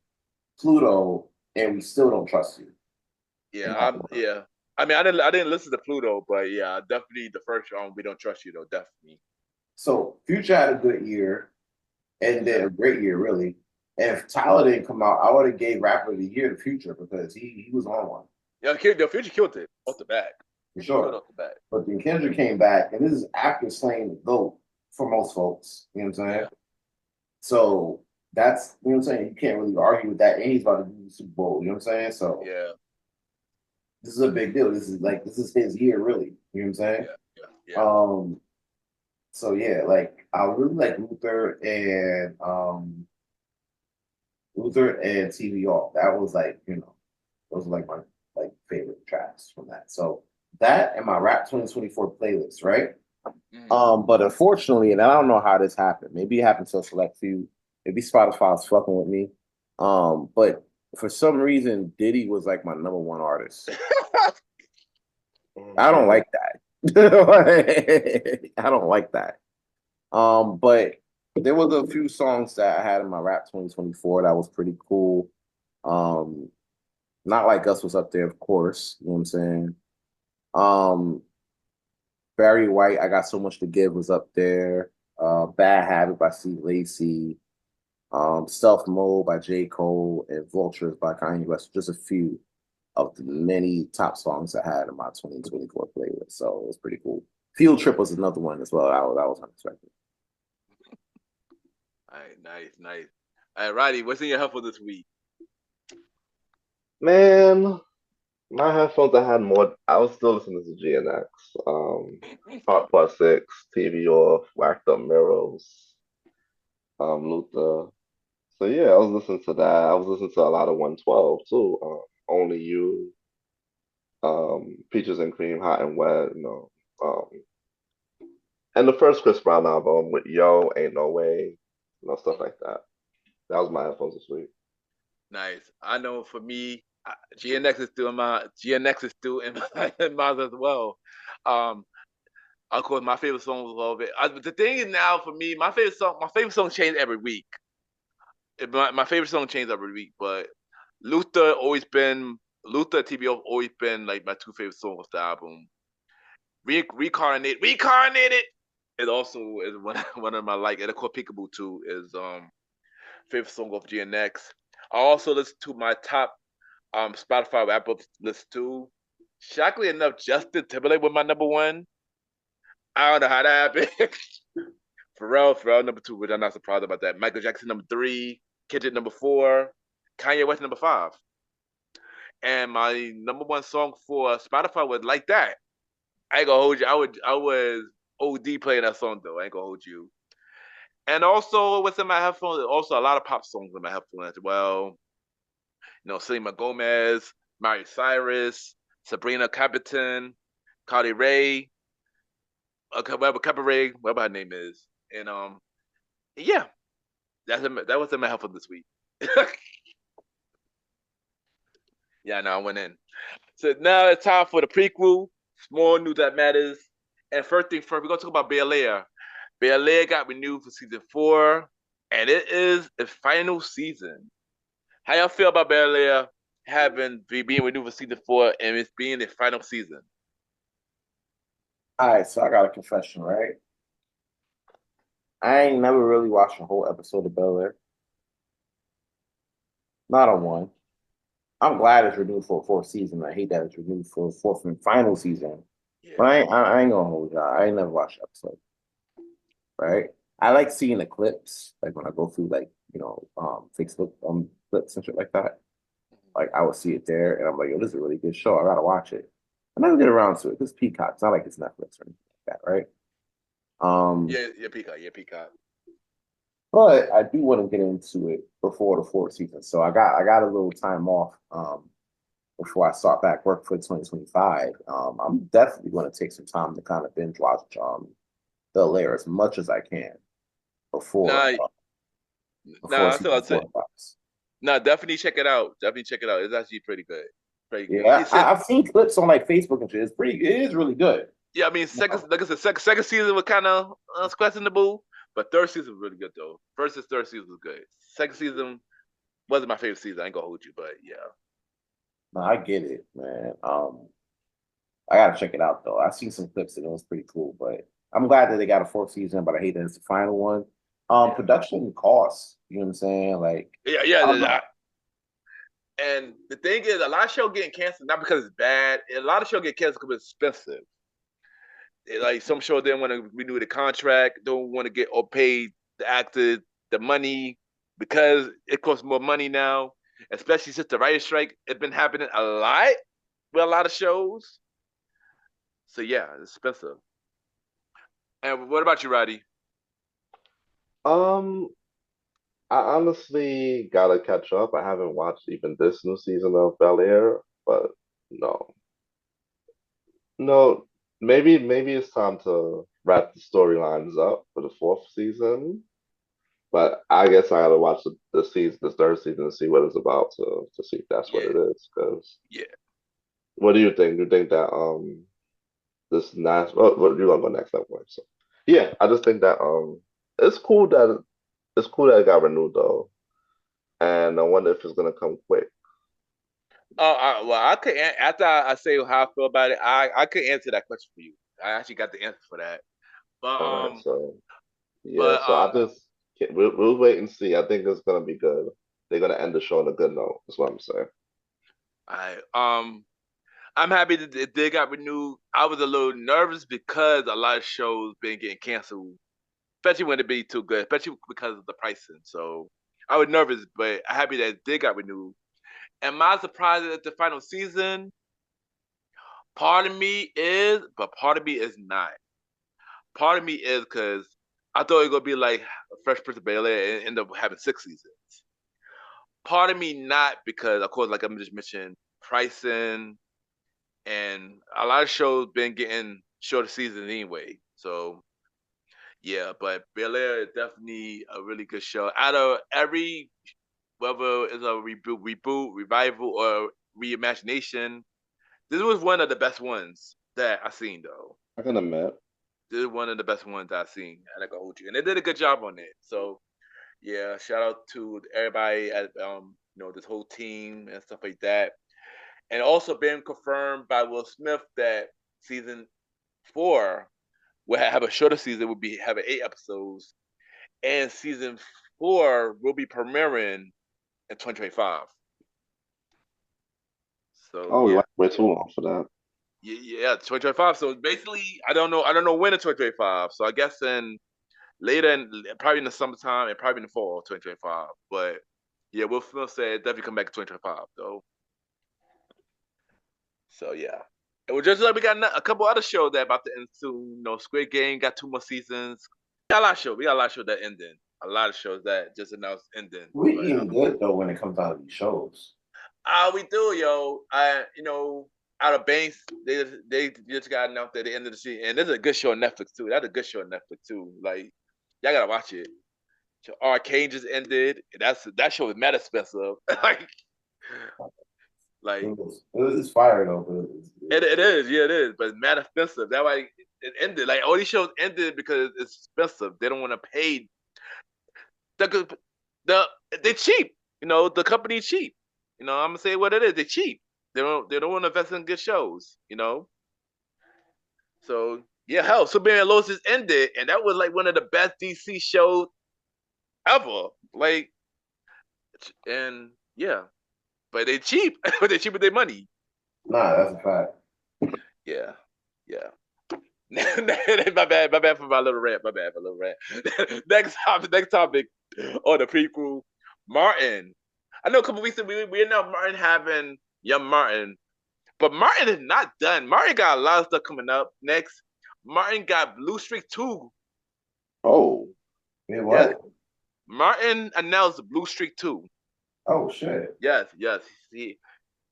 [SPEAKER 3] Pluto, and We Still Don't Trust You.
[SPEAKER 2] Yeah. I mean, I didn't listen to Pluto, but yeah, definitely the first We Don't Trust You though, definitely.
[SPEAKER 3] So Future had a good year, and then a great year really. And if Tyler didn't come out, I would have gave Rapper of the Year to Future because he was on one.
[SPEAKER 2] Yeah, the Future killed it off the bat.
[SPEAKER 3] For sure. But then Kendrick came back, and this is after slaying the GOAT for most folks. You know what I'm saying?
[SPEAKER 2] Yeah.
[SPEAKER 3] So that's, you know what I'm saying? You can't really argue with that. And he's about to do the Super Bowl. You know what I'm saying? So
[SPEAKER 2] yeah,
[SPEAKER 3] this is a big deal. This is his year, really. You know what I'm saying?
[SPEAKER 2] Yeah.
[SPEAKER 3] So yeah, like I really like Luther and TV Off. That was like, those are like my favorite tracks from that. So that and my Rap 2024 playlist, right? But unfortunately, and I don't know how this happened. Maybe it happened to a select few. Maybe Spotify's fucking with me. But for some reason, Diddy was like my number one artist. I don't like that. I don't like that. But there was a few songs that I had in my Rap 2024 that was pretty cool. Not Like Us was up there, of course. You know what I'm saying? Barry White, I Got So Much to Give was up there. Bad Habit by C. Lacey. Stealth Mode by J. Cole, and Vultures by Kanye West. Just a few of the many top songs I had in my 2024 playlist. So it was pretty cool. Field Trip was another one as well. That was unexpected.
[SPEAKER 2] All right, nice. All right, Roddy, what's in your headphones this week?
[SPEAKER 4] Man, my headphones, I was still listening to GNX. Part 6, TV Off, Whacked Up Mirrors, Luther. So yeah, I was listening to that. I was listening to a lot of 112 too. Only You, Peaches and Cream, Hot and Wet, and the first Chris Brown album with Yo, Ain't No Way, stuff like that. That was my headphones this week.
[SPEAKER 2] Nice. I know for me, GNX is still in mine as well. Um, of course, my favorite song was all of it. But the thing is now for me, my favorite song changed every week. My favorite song changed every week, but Luther Luther TBO always been like my two favorite songs off the album. Reincarnated is also is one of my like, and of course Peekaboo too is favorite song of GNX. I also listen to my top Spotify wrap up list too. Shockingly enough, Justin Timberlake was my number one. I don't know how that happened. Pharrell number two, which I'm not surprised about that. Michael Jackson number three, Kendrick number four, Kanye West number five. And my number one song for Spotify was Like That. I ain't gonna hold you. I was OD playing that song though. I ain't gonna hold you. And also what's in my headphones? Also a lot of pop songs in my headphones as well. You know, Selena Gomez, Miley Cyrus, Sabrina Carpenter, Cardi Ray, whatever her name is. And yeah, that was in my headphones this week. Yeah, no, I went in. So now it's time for the prequel. Small news that matters. And first thing first, we're gonna talk about Bel Air. Bel Air got renewed for season 4, and it is the final season. How y'all feel about Bel Air being renewed for season 4 and it's being the final season?
[SPEAKER 3] All right, so I got a confession, right? I ain't never really watched a whole episode of Bel Air. Not on one. I'm glad it's renewed for a fourth season. I hate that it's renewed for a fourth and final season.
[SPEAKER 2] Yeah.
[SPEAKER 3] But I ain't gonna hold y'all. I ain't never watched the episode. Right? I like seeing the clips, like when I go through like, Facebook clips and shit like that. Like I would see it there and I'm like, yo, this is a really good show. I gotta watch it. I never get around to it. It's Peacock. It's not like it's Netflix or anything like that, right?
[SPEAKER 2] Yeah, Peacock.
[SPEAKER 3] But I do want to get into it before the fourth season. So I got a little time off before I start back work for 2025. I'm definitely going to take some time to kind of binge watch Bel Air as much as I can before season 4 drops.
[SPEAKER 2] No, definitely check it out. It's actually pretty good.
[SPEAKER 3] Yeah, I've seen clips on like Facebook and shit. It is really good.
[SPEAKER 2] Yeah, I mean, like I said, second season was kind of questionable, but third season was really good though. First and third season was good. Second season wasn't my favorite season. I ain't gonna hold you, but yeah.
[SPEAKER 3] No, I get it, man. I gotta check it out though. I've seen some clips and it was pretty cool, but I'm glad that they got a fourth season, but I hate that it's the final one. Production costs, you know what I'm saying? Like
[SPEAKER 2] and the thing is, a lot of shows getting canceled not because it's bad. A lot of shows get canceled because it's expensive. Like some shows didn't want to renew the contract, don't want to get or pay the actors the money because it costs more money now. Especially since the writer's strike, it's been happening a lot with a lot of shows. So yeah, it's expensive. And what about you, Roddy?
[SPEAKER 4] I honestly gotta catch up. I haven't watched even this new season of Bel Air, but no, no. Maybe it's time to wrap the storylines up for the fourth season. But I guess I gotta watch the third season, to see what it's about to see if that's what it is. Because what do you think? Do you think that this next? Well, you're gonna go next that way. So yeah, I just think that it's cool that it got renewed though, and I wonder if it's gonna come quick.
[SPEAKER 2] Well, I could after I say how I feel about it, I could answer that question for you. I actually got the answer for that. But
[SPEAKER 4] Alright, so yeah, so I just we'll wait and see. I think it's gonna be good. They're gonna end the show on a good note. That's what I'm saying.
[SPEAKER 2] I'm happy that they got renewed. I was a little nervous because a lot of shows been getting canceled, especially when it be too good, especially because of the pricing. So I was nervous, but I'm happy that they got renewed. Am I surprised at the final season? Part of me is, but part of me is not. Part of me is because I thought it was gonna be like Fresh Prince of Bel Air and end up having 6 seasons. Part of me not because, of course, like I just mentioned, pricing and a lot of shows been getting shorter seasons anyway. So yeah, but Bel Air is definitely a really good show. Out of every, whether it's a reboot, revival, or reimagination. This was one of the best ones that I seen though.
[SPEAKER 4] I can admit.
[SPEAKER 2] This is one of the best ones that I've seen. I gotta hold you, and they did a good job on it. So yeah, shout out to everybody at this whole team and stuff like that. And also been confirmed by Will Smith that season 4 will have a shorter season. Will be having 8 episodes, and season 4 will be premiering in 2025. So
[SPEAKER 4] Oh, we
[SPEAKER 2] yeah,
[SPEAKER 4] went way too long for that.
[SPEAKER 2] yeah, 2025. So basically, I don't know when in 2025. So I guess probably in the summertime and probably in the fall of 2025. But yeah, Will Smith said definitely come back in 2025 though. So yeah. And we're just like we got a couple other shows that about to end soon. Squid Game got 2 more seasons. We got a lot of shows that ending. A lot of shows that just announced ending.
[SPEAKER 3] We eating good though when it comes out of these shows.
[SPEAKER 2] We do, yo. Out of Banks, they just got announced at the end of the season, and this is a good show on Netflix too. That's a good show on Netflix too. Like, y'all gotta watch it. So Arcane just ended. That show is mad expensive.
[SPEAKER 3] It's fire though.
[SPEAKER 2] It is, yeah, it is, but it's mad expensive. That why it ended. Like all these shows ended because it's expensive. They don't want to pay. They're cheap. The company's cheap. I'm gonna say what it is. They're cheap. They don't want to invest in good shows. So yeah, hell, Superman and Lois just ended, and that was like one of the best DC shows ever. Like, and yeah, but they cheap. But they cheap with their money.
[SPEAKER 3] Nah, that's a fact.
[SPEAKER 2] Yeah. my bad for my little rant. Next topic on the prequel. Martin. I know a couple weeks ago we announced Martin having young Martin, but Martin is not done. Martin got a lot of stuff coming up next. Martin got Blue Streak 2.
[SPEAKER 4] Oh.
[SPEAKER 3] Yeah, what?
[SPEAKER 2] Yes. Martin announced Blue Streak 2.
[SPEAKER 3] Oh shit.
[SPEAKER 2] Yes.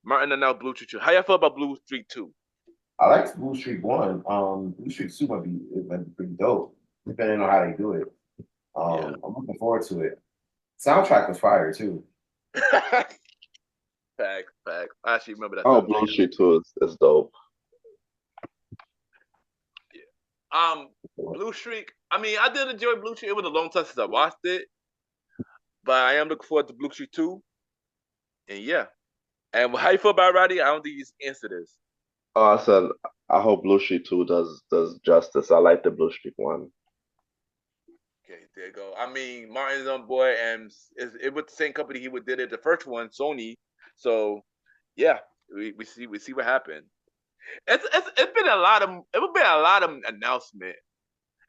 [SPEAKER 2] Martin announced Blue Streak 2. How y'all feel about Blue Streak 2?
[SPEAKER 3] I like Blue Streak 1. Blue Streak 2 might be pretty dope, depending on how they do it. I'm looking forward to it. Soundtrack was fire too.
[SPEAKER 2] Facts. I actually remember that.
[SPEAKER 4] Oh, Blue Streak 2 is dope.
[SPEAKER 2] Yeah. Blue Streak. I mean, I did enjoy Blue Streak. It was a long time since I watched it, but I am looking forward to Blue Streak 2. And yeah. And how you feel about Roddy? I don't think he's answered this.
[SPEAKER 4] Oh, I said I hope Blue Streak 2 does justice. I like the Blue Streak 1.
[SPEAKER 2] Okay, there you go. I mean, Martin's on board, and it was the same company he did it the first one, Sony. So, yeah, we see what happened. It's been a lot of announcement.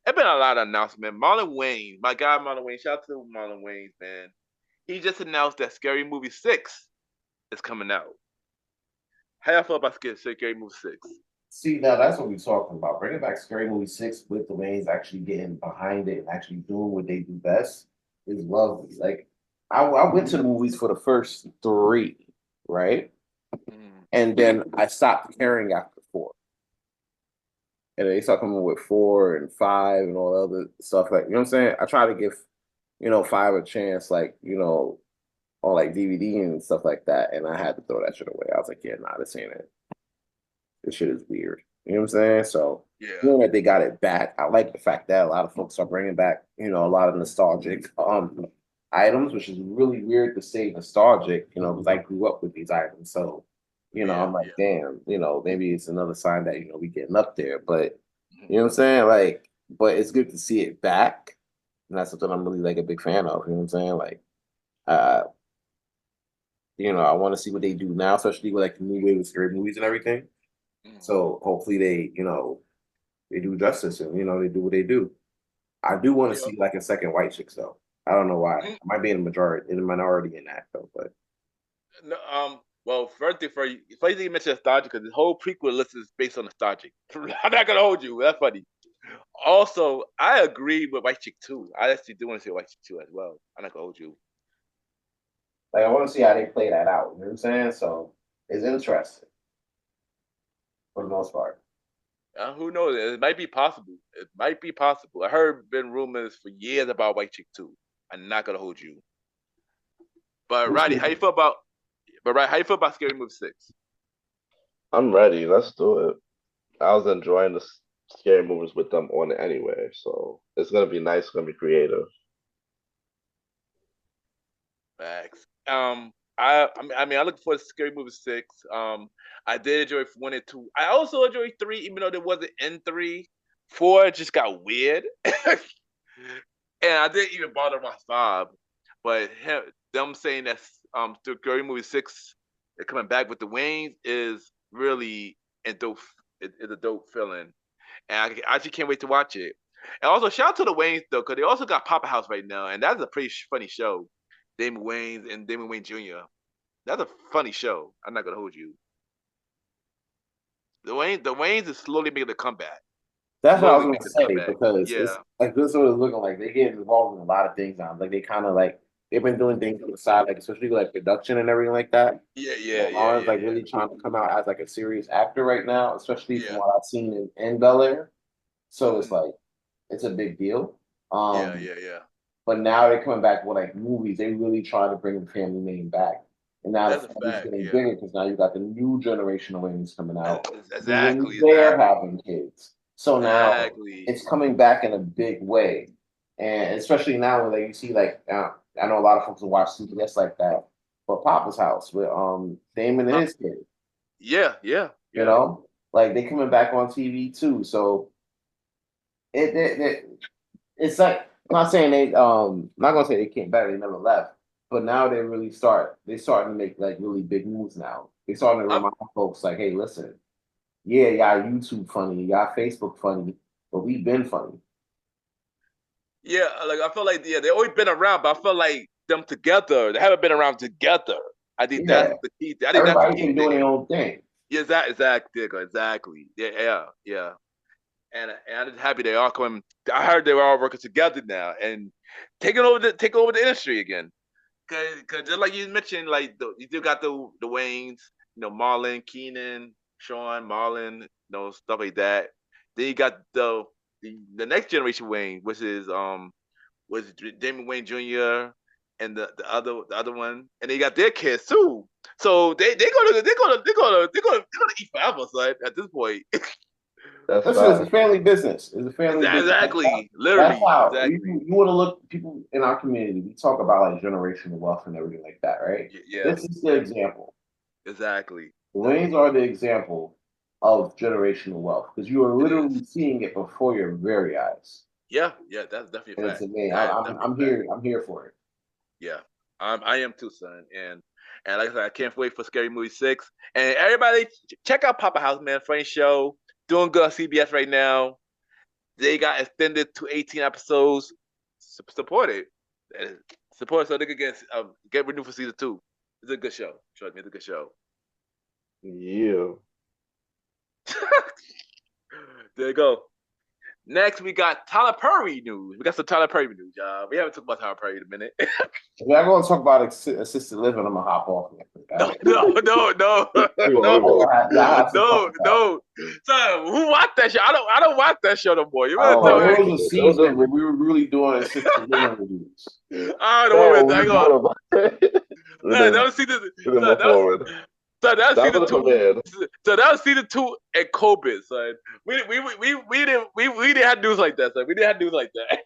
[SPEAKER 2] It's been a lot of announcement. Marlon Wayne, my guy Marlon Wayne. Shout out to Marlon Wayne, man. He just announced that Scary Movie 6 is coming out. How y'all feel about Scary Movie 6?
[SPEAKER 3] See, now that's what we're talking about. Bringing back Scary Movie 6 with the Waynes actually getting behind it and actually doing what they do best is lovely. Like, I went to the movies for the first 3, right? And then I stopped caring after 4. And they start coming with 4 and 5 and all the other stuff. Like, you know what I'm saying? I try to give, 5 a chance, like, on like DVD and stuff like that. And I had to throw that shit away. I was like, yeah, nah, this ain't it. This shit is weird. You know what I'm saying? So, knowing that they got it back, I like the fact that a lot of folks are bringing back, a lot of nostalgic items, which is really weird to say nostalgic, because I grew up with these items. So, I'm like, damn, maybe it's another sign that, we getting up there. But, you know what I'm saying? Like, but it's good to see it back. And that's something I'm really like a big fan of. You know what I'm saying? Like, I want to see what they do now, especially with like the new wave of scary movies and everything. So hopefully they, they do justice and, they do what they do. I do want to see like a second White Chicks though. I don't know why. I might be in the minority in that though, but.
[SPEAKER 2] No, well, first thing you mentioned nostalgia because the whole prequel list is based on nostalgic. I'm not gonna hold you. That's funny. Also, I agree with White Chick 2. I actually do want to see White Chick 2 as well. I'm not gonna hold you.
[SPEAKER 3] Like, I want to see how they play that out. You know what I'm saying? So, it's interesting. For the most part.
[SPEAKER 2] Who knows? It might be possible. I heard been rumors for years about White Chick 2. I'm not going to hold you. But, Roddy, how you feel about But right, how you feel about Scary Movie 6?
[SPEAKER 4] I'm ready. Let's do it. I was enjoying the scary movies with them on it anyway, so it's gonna be nice. It's gonna be creative.
[SPEAKER 2] Facts. I look forward to Scary Movie 6. I did enjoy 1 and 2. I also enjoyed 3, even though there wasn't in 3. 4 just got weird. And I didn't even bother my 5. But them saying that Scary Movie 6 they're coming back with the Waynes is really a dope. It's a dope feeling, and I actually can't wait to watch it. And also shout out to the Waynes though, because they also got Papa House right now, and that's a pretty funny show. Damon Wayans and Damon Wayne Jr. That's a funny show. I'm not gonna hold you. The Waynes is slowly making a comeback.
[SPEAKER 3] That's what I was
[SPEAKER 2] Slowly
[SPEAKER 3] gonna
[SPEAKER 2] making a
[SPEAKER 3] say
[SPEAKER 2] comeback.
[SPEAKER 3] because
[SPEAKER 2] Yeah.
[SPEAKER 3] it's like this is what it's looking like. They get involved in a lot of things now. Like they kind of like they've been doing things on the side, like especially like production and everything like that.
[SPEAKER 2] Yeah.
[SPEAKER 3] Lauren's like really trying to come out as like a serious actor right now, especially from
[SPEAKER 2] Yeah.
[SPEAKER 3] what I've seen in Bel Air. So it's
[SPEAKER 2] Mhm.
[SPEAKER 3] like it's a big deal. Um,
[SPEAKER 2] Yeah.
[SPEAKER 3] but now they're coming back with like movies. They really try to bring the family name back, and now
[SPEAKER 2] That's
[SPEAKER 3] the
[SPEAKER 2] a
[SPEAKER 3] family's
[SPEAKER 2] fact.
[SPEAKER 3] getting
[SPEAKER 2] Yeah.
[SPEAKER 3] bigger because now you got the new generation of Waynes coming out. The Waynes
[SPEAKER 2] Exactly.
[SPEAKER 3] they're having kids, so now
[SPEAKER 2] Exactly.
[SPEAKER 3] it's coming back in a big way, and especially now when like you see like I know a lot of folks who watch CBS like that, but Papa's House with Damon and his kid,
[SPEAKER 2] Yeah.
[SPEAKER 3] you know, like they coming back on TV too. So it's like I'm not saying I'm not gonna say they came back, they never left, but now they starting to make like really big moves now. They starting to
[SPEAKER 2] I'm,
[SPEAKER 3] remind folks like, hey, listen, yeah, y'all YouTube funny, y'all Facebook funny, but we've been funny.
[SPEAKER 2] Yeah, like I feel like they always been around, but I feel like them together, they haven't been around together. I think that's
[SPEAKER 3] Yeah.
[SPEAKER 2] the key. I think that's the
[SPEAKER 3] Everybody's
[SPEAKER 2] key
[SPEAKER 3] been
[SPEAKER 2] thing.
[SPEAKER 3] doing their own thing.
[SPEAKER 2] Yeah, exactly. Yeah. And I'm just happy they all coming. I heard they were all working together now and taking over the industry again. Cause just like you mentioned, like you still got the Waynes, Marlon, Keenan, Sean, Marlon, stuff like that. Then you got the next generation Wayne, which is was Damon Wayne Jr. and the other one, and they got their kids too. So they're gonna eat forever, son. At this point,
[SPEAKER 4] That's
[SPEAKER 3] Listen, it's a
[SPEAKER 4] fact.
[SPEAKER 3] family business. It's a family business.
[SPEAKER 2] exactly,
[SPEAKER 3] That's
[SPEAKER 2] literally,
[SPEAKER 3] how
[SPEAKER 2] exactly,
[SPEAKER 3] you want to look people in our community. We talk about like generational wealth and everything like that, right?
[SPEAKER 2] yeah,
[SPEAKER 3] This is the example.
[SPEAKER 2] exactly,
[SPEAKER 3] The Waynes are the example of generational wealth because you are
[SPEAKER 2] it is.
[SPEAKER 3] literally seeing it before your very eyes,
[SPEAKER 2] Yeah, that's definitely
[SPEAKER 3] and
[SPEAKER 2] a
[SPEAKER 3] it's
[SPEAKER 2] fact.
[SPEAKER 3] amazing.
[SPEAKER 2] That is definitely
[SPEAKER 3] I'm
[SPEAKER 2] a fact.
[SPEAKER 3] here. I'm here for it.
[SPEAKER 2] Yeah, I am too, son. And like I said, I can't wait for Scary Movie 6. And everybody, check out Papa House, man. Funny show, doing good on CBS right now. They got extended to 18 episodes. Support it. Support it so they could get renewed for season 2. It's a good show. Trust me, it's a good show.
[SPEAKER 4] Yeah.
[SPEAKER 2] There you go. Next, we got Tyler Perry news. We got some Tyler Perry news, y'all. We haven't talked about Tyler Perry in a minute.
[SPEAKER 3] If y'all going to talk about assisted living, I'm gonna hop off.
[SPEAKER 2] No.
[SPEAKER 4] We won't, we won't.
[SPEAKER 3] Y'all have some
[SPEAKER 2] No.
[SPEAKER 3] fucking talk.
[SPEAKER 2] Son, who watched that show? I don't watch that show no more. You better
[SPEAKER 4] Oh,
[SPEAKER 2] tell
[SPEAKER 3] Bro,
[SPEAKER 2] me.
[SPEAKER 3] it was a season where we were really doing assisted living reviews.
[SPEAKER 2] I don't
[SPEAKER 4] No,
[SPEAKER 2] know
[SPEAKER 4] we
[SPEAKER 2] what
[SPEAKER 4] thought about it. We
[SPEAKER 2] that
[SPEAKER 4] didn't,
[SPEAKER 2] was season.
[SPEAKER 4] we didn't
[SPEAKER 2] Son,
[SPEAKER 4] move forward.
[SPEAKER 2] that was
[SPEAKER 4] That
[SPEAKER 2] season
[SPEAKER 4] was a
[SPEAKER 2] 2.
[SPEAKER 4] premiere.
[SPEAKER 2] So that was season 2 at COVID, son. We didn't have news like that, son. We didn't have news like that.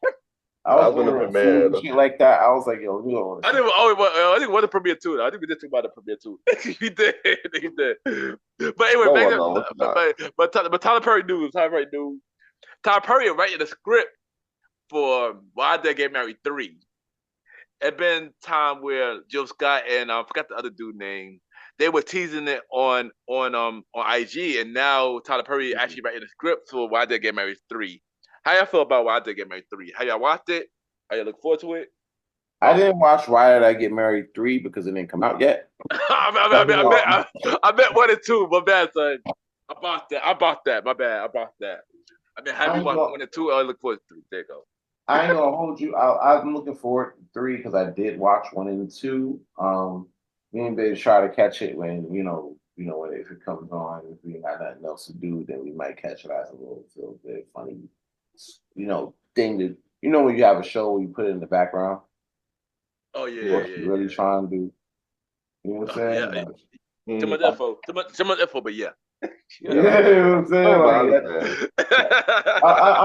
[SPEAKER 3] I
[SPEAKER 4] That
[SPEAKER 3] was
[SPEAKER 4] was in the
[SPEAKER 3] ordering food and
[SPEAKER 4] premiere.
[SPEAKER 3] shit like that. I was like, yo, we don't
[SPEAKER 2] I think it was the premiere too. I think we did talk about the premiere too. He did. But anyway,
[SPEAKER 4] No
[SPEAKER 2] back
[SPEAKER 4] one
[SPEAKER 2] to
[SPEAKER 4] knows.
[SPEAKER 2] but Tyler Perry news. Tyler Perry writing the script for Why Did I Get Married 3. It been time where Jill Scott and I forgot the other dude name. They were teasing it on IG, and now Tyler Perry actually writing the script for Why Did I Get Married 3. How y'all feel about Why Did I Get Married 3? How y'all watched it? How y'all look forward to it?
[SPEAKER 3] I didn't watch Why Did I Get Married 3 because it didn't come out yet.
[SPEAKER 2] I bet 1 and 2. My bad, son. I bought that. My bad. I bought that. I mean, have
[SPEAKER 3] I
[SPEAKER 2] you
[SPEAKER 3] ain't
[SPEAKER 2] watched
[SPEAKER 3] gonna,
[SPEAKER 2] 1 and 2? I look forward to 3. There you go.
[SPEAKER 3] I ain't gonna hold you. I'm looking forward to 3 because I did watch 1 and 2. Me and Babe try to catch it when when if it comes on. If we got nothing else to do, then we might catch it as a little feel good, funny, thing to when you have a show where you put it in the background.
[SPEAKER 2] Oh
[SPEAKER 3] What you really trying to do. You know what I'm saying?
[SPEAKER 2] Yeah,
[SPEAKER 3] Like,
[SPEAKER 2] too much info. Too much info, but yeah.
[SPEAKER 3] you know what I'm saying?
[SPEAKER 4] No, but I
[SPEAKER 3] Like,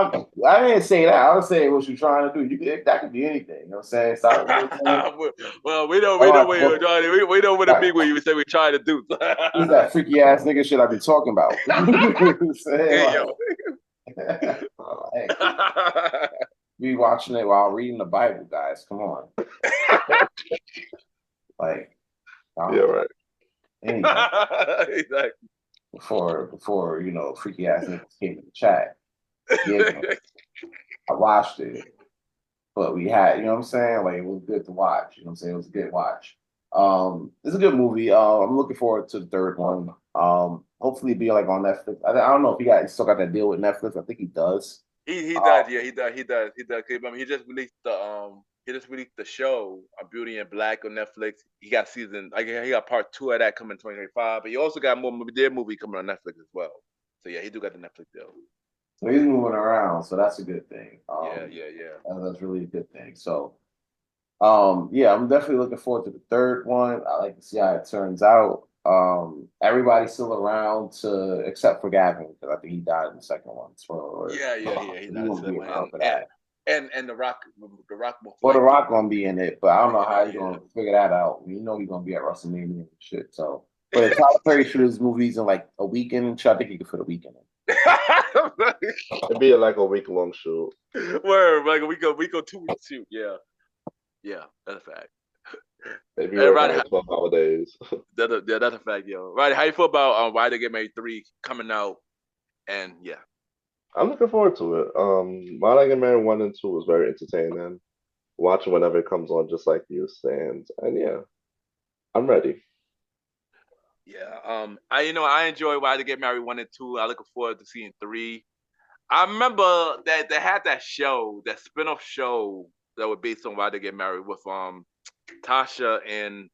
[SPEAKER 4] understand.
[SPEAKER 3] I didn't say that. I was saying what you're trying to do. That could be anything. You know what I'm saying? Stop. You know what I'm saying?
[SPEAKER 2] Well, we know
[SPEAKER 3] Like,
[SPEAKER 2] what you're Johnny. We know what it
[SPEAKER 3] like,
[SPEAKER 2] be when you say we trying to do.
[SPEAKER 3] this is that freaky ass nigga shit I be talking about. You know what I'm saying?
[SPEAKER 2] Hey, yo.
[SPEAKER 3] Like, be watching it while reading the Bible, guys. Come on. Like,
[SPEAKER 4] Yeah, right.
[SPEAKER 3] anyway,
[SPEAKER 2] Exactly.
[SPEAKER 3] before you know, freaky ass niggas came in the chat. Yeah, I watched it, but we had, you know what I'm saying? Like, it was good to watch. You know what I'm saying? It was a good watch. It's a good movie. I'm looking forward to the third one. Hopefully be like on Netflix. I don't know if he still got that deal with Netflix. I think he does.
[SPEAKER 2] He does, yeah, he does. 'Cause, I mean, he just released the show Beauty in Black on Netflix. He got he got part 2 of that coming in 2025, but he also got their movie coming on Netflix as well. So yeah, he do got the Netflix deal.
[SPEAKER 3] So he's moving around, so that's a good thing.
[SPEAKER 2] Yeah.
[SPEAKER 3] That's really a good thing. So, yeah, I'm definitely looking forward to the third one. I like to see how it turns out. Everybody's still around except for Gavin because I think he died in the second one. So,
[SPEAKER 2] Yeah. He's
[SPEAKER 3] he
[SPEAKER 2] not
[SPEAKER 3] won't be
[SPEAKER 2] a
[SPEAKER 3] around for that.
[SPEAKER 2] and the Rock most
[SPEAKER 3] Well, The
[SPEAKER 2] likely.
[SPEAKER 3] Rock gonna be in it, but I don't know how
[SPEAKER 2] Yeah,
[SPEAKER 3] he's gonna figure that out. You know he's gonna be at WrestleMania and shit. So, but if Tyler Perry should his movies in like a weekend, I think he could fit a weekend in.
[SPEAKER 4] It'd be like a week-long shoot.
[SPEAKER 2] Word, like we go 2 weeks shoot. Yeah, that's a fact.
[SPEAKER 4] They'd be
[SPEAKER 2] Hey,
[SPEAKER 4] working
[SPEAKER 2] Roddy,
[SPEAKER 4] like 12-hour days.
[SPEAKER 2] that's a fact, yo. Roddy, how you feel about Why They Get Married 3 coming out? And yeah,
[SPEAKER 4] I'm looking forward to it. My Get Married 1 and 2 was very entertaining. Watch it whenever it comes on, just like you saying. And yeah, I'm ready.
[SPEAKER 2] yeah. I enjoy Why They Get Married 1 and 2. I looking forward to seeing 3. I remember that they had that show, that spin-off show that was based on Why They Get Married with Tasha and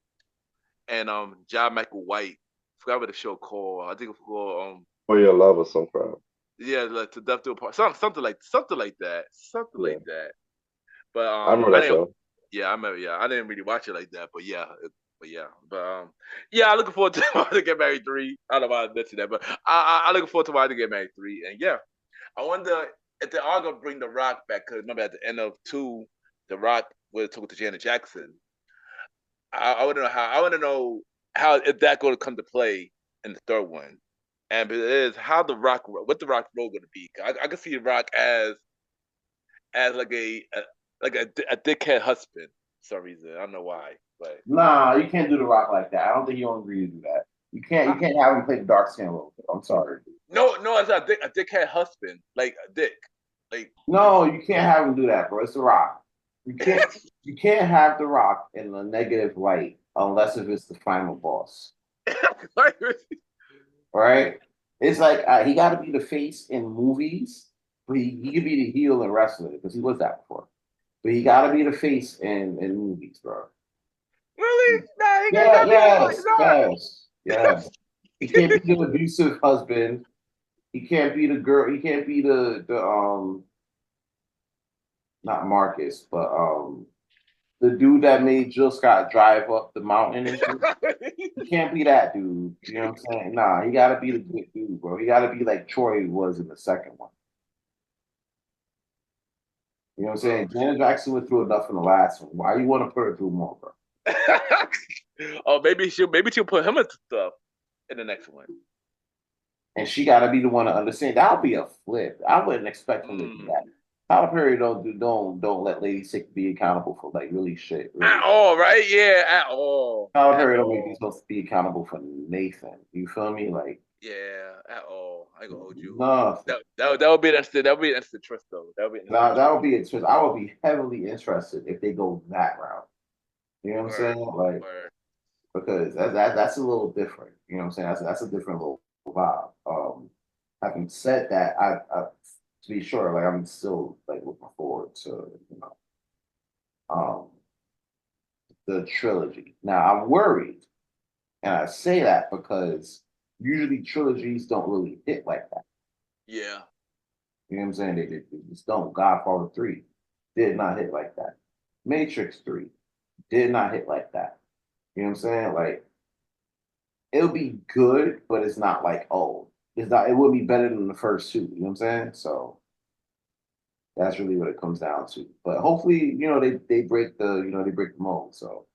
[SPEAKER 2] John Michael White. Forgot what the show called. I think it was called
[SPEAKER 4] For Your Love or some crap.
[SPEAKER 2] yeah, like To Death Do Us Part. Something like that.
[SPEAKER 4] Yeah.
[SPEAKER 2] But
[SPEAKER 4] I remember that show.
[SPEAKER 2] yeah, I remember. Yeah, I didn't really watch it like that, but yeah, yeah, I'm looking forward to Why They Get Married 3. I don't know why I mentioned that, but I looking forward to Why They Get Married 3, and yeah, I wonder if they are gonna bring The Rock back. Because remember at the end of 2, The Rock was talking to Janet Jackson. I want to know how if that going to come to play in the third one, and it is how what the Rock role going to be. I can see The Rock as like a dickhead husband for some reason. I don't know why, but
[SPEAKER 3] Nah, you can't do The Rock like that. I don't think you don't agree to do that. You can't have him play the dark skin role. I'm sorry.
[SPEAKER 2] no, it's not a dickhead husband, like a dick, like
[SPEAKER 3] No, you can't have him do that, bro. It's The Rock. You can't have The Rock in a negative light unless if it's the final boss. Right? It's like he got to be the face in movies, but he could be the heel in wrestling because he was that before. But he got to be the face in movies, bro.
[SPEAKER 2] Really? Nah, he
[SPEAKER 3] Yeah,
[SPEAKER 2] got
[SPEAKER 3] yes. He can't be the abusive husband. He can't be the girl. He can't be the not Marcus, but the dude that made Jill Scott drive up the mountain and shit. He can't be that dude. You know what I'm saying? Nah, he gotta be the good dude, bro. He gotta be like Troy was in the second one. You know what I'm saying? Janet Jackson went through enough in the last one. Why you want to put her through more, bro?
[SPEAKER 2] Oh, maybe she'll put him into stuff in the next one.
[SPEAKER 3] And she gotta be the one to understand. That'll be a flip. I wouldn't expect him to do that. Tyler Perry don't let Lady Sick be accountable for like really shit. Really.
[SPEAKER 2] At all, right? Yeah, at all.
[SPEAKER 3] Tyler Perry don't make you supposed to be accountable for Nathan. You feel me? Like
[SPEAKER 2] yeah, at all. I gonna hold you.
[SPEAKER 3] No.
[SPEAKER 2] That would be an instant trust though. That would be
[SPEAKER 3] interesting. I would be heavily interested if they go that route. You know what I'm saying? Like because that's a little different. You know what I'm saying? That's a different little vibe. Having said that, I to be sure, like I'm still like looking forward to the trilogy. Now I'm worried, and I say that because usually trilogies don't really hit like that.
[SPEAKER 2] Yeah.
[SPEAKER 3] You know what I'm saying? They just don't. Godfather 3 did not hit like that. Matrix 3 did not hit like that. You know what I'm saying? Like it'll be good, but it's not like, oh, it's not. It would be better than the first two. You know what I'm saying? So that's really what it comes down to. But hopefully, they break they break the mold. So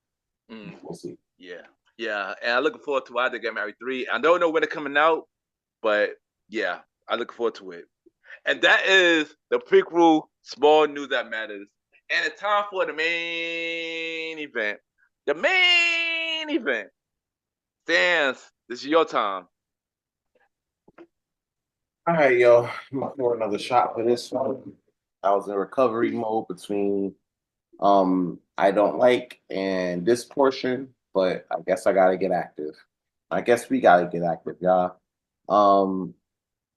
[SPEAKER 2] Mm,
[SPEAKER 3] we'll see.
[SPEAKER 2] yeah, yeah, and I'm looking forward to Why They Get Married 3. I don't know when it's coming out, but yeah, I look forward to it. And that is the prequel, Small News That Matters. And it's time for the main event. The main event. Sans, this is your time.
[SPEAKER 3] All right, yo, I'm gonna pour another shot for this one. I was in recovery mode between I don't like and this portion, but I guess I gotta get active. I guess we gotta get active, y'all.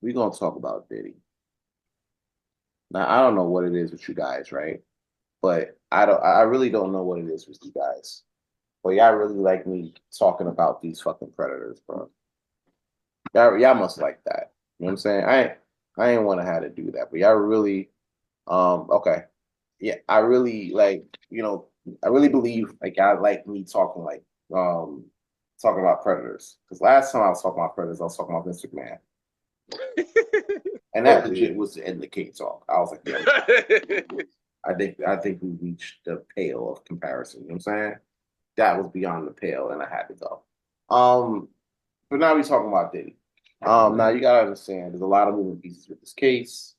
[SPEAKER 3] We're gonna talk about Diddy. Now I don't know what it is with you guys, right? But I really don't know what it is with you guys. But y'all really like me talking about these fucking predators, bro. Y'all must like that. You know what I'm saying? I ain't want to have to do that, but y'all really okay. Yeah, I really I really believe like I like me talking about predators. Because last time I was talking about predators, I was talking about Mr. McMahon. And that legit was the end of the King talk. I was like, yeah, I think we reached the pale of comparison. You know what I'm saying? That was beyond the pale, and I had to go. But now we're talking about Diddy. Now you gotta understand, there's a lot of moving pieces with this case.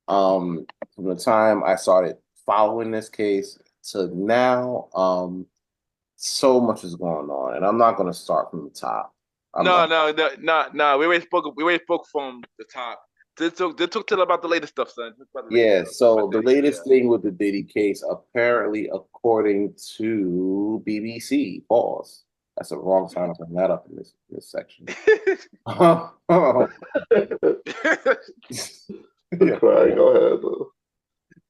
[SPEAKER 3] From the time I started following this case to now, so much is going on, and I'm not gonna start from the top.
[SPEAKER 2] No. We already spoke from the top. They took till about the latest stuff, son.
[SPEAKER 3] Yeah, so the latest thing with the Diddy case, apparently, according to BBC, pause. That's a wrong time to bring that up in this section.
[SPEAKER 4] Cry, go ahead.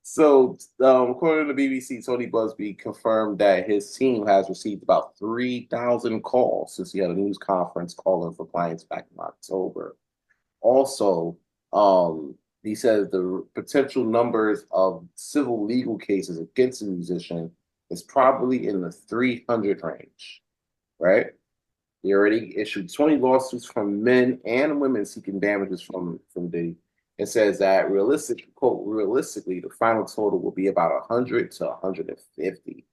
[SPEAKER 3] So, according to the BBC, Tony Busby confirmed that his team has received about 3,000 calls since he had a news conference calling for clients back in October. Also, he says the potential numbers of civil legal cases against the musician is probably in the 300 range, right? He already issued 20 lawsuits from men and women seeking damages from Diddy. It says that realistically, the final total will be about 100 to 150.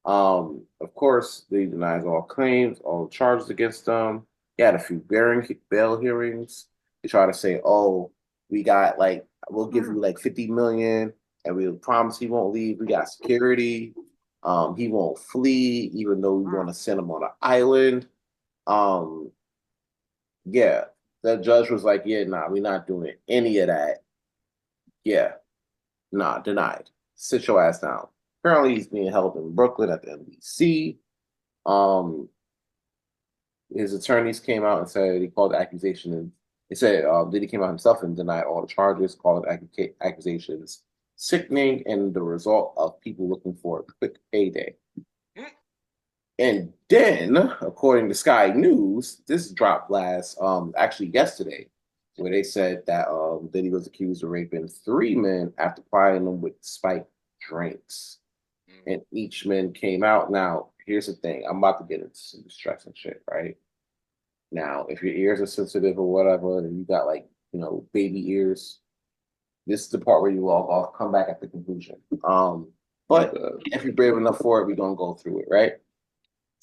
[SPEAKER 3] Of course, Diddy denies all claims, all charges against them. He had a few bail hearings. They try to say, oh, we got we'll give you like 50 million and we'll promise he won't leave. We got security. He won't flee, even though we want to send him on an island. Yeah, the judge was like, yeah, nah, we're not doing any of that. Yeah, nah, denied. Sit your ass down. Apparently, he's being held in Brooklyn at the NBC. His attorneys came out and said he called the accusation, and he said Diddy came out himself and denied all the charges, called accusations sickening and the result of people looking for a quick payday. And then, according to Sky News, this dropped actually yesterday, where they said that Diddy was accused of raping 3 men after plying them with spiked drinks. And each man came out. Now, here's the thing. I'm about to get into some distress and shit, right? Now, if your ears are sensitive or whatever, and you got baby ears, this is the part where you log off. Come back at the conclusion. But if you're brave enough for it, we're gonna go through it, right?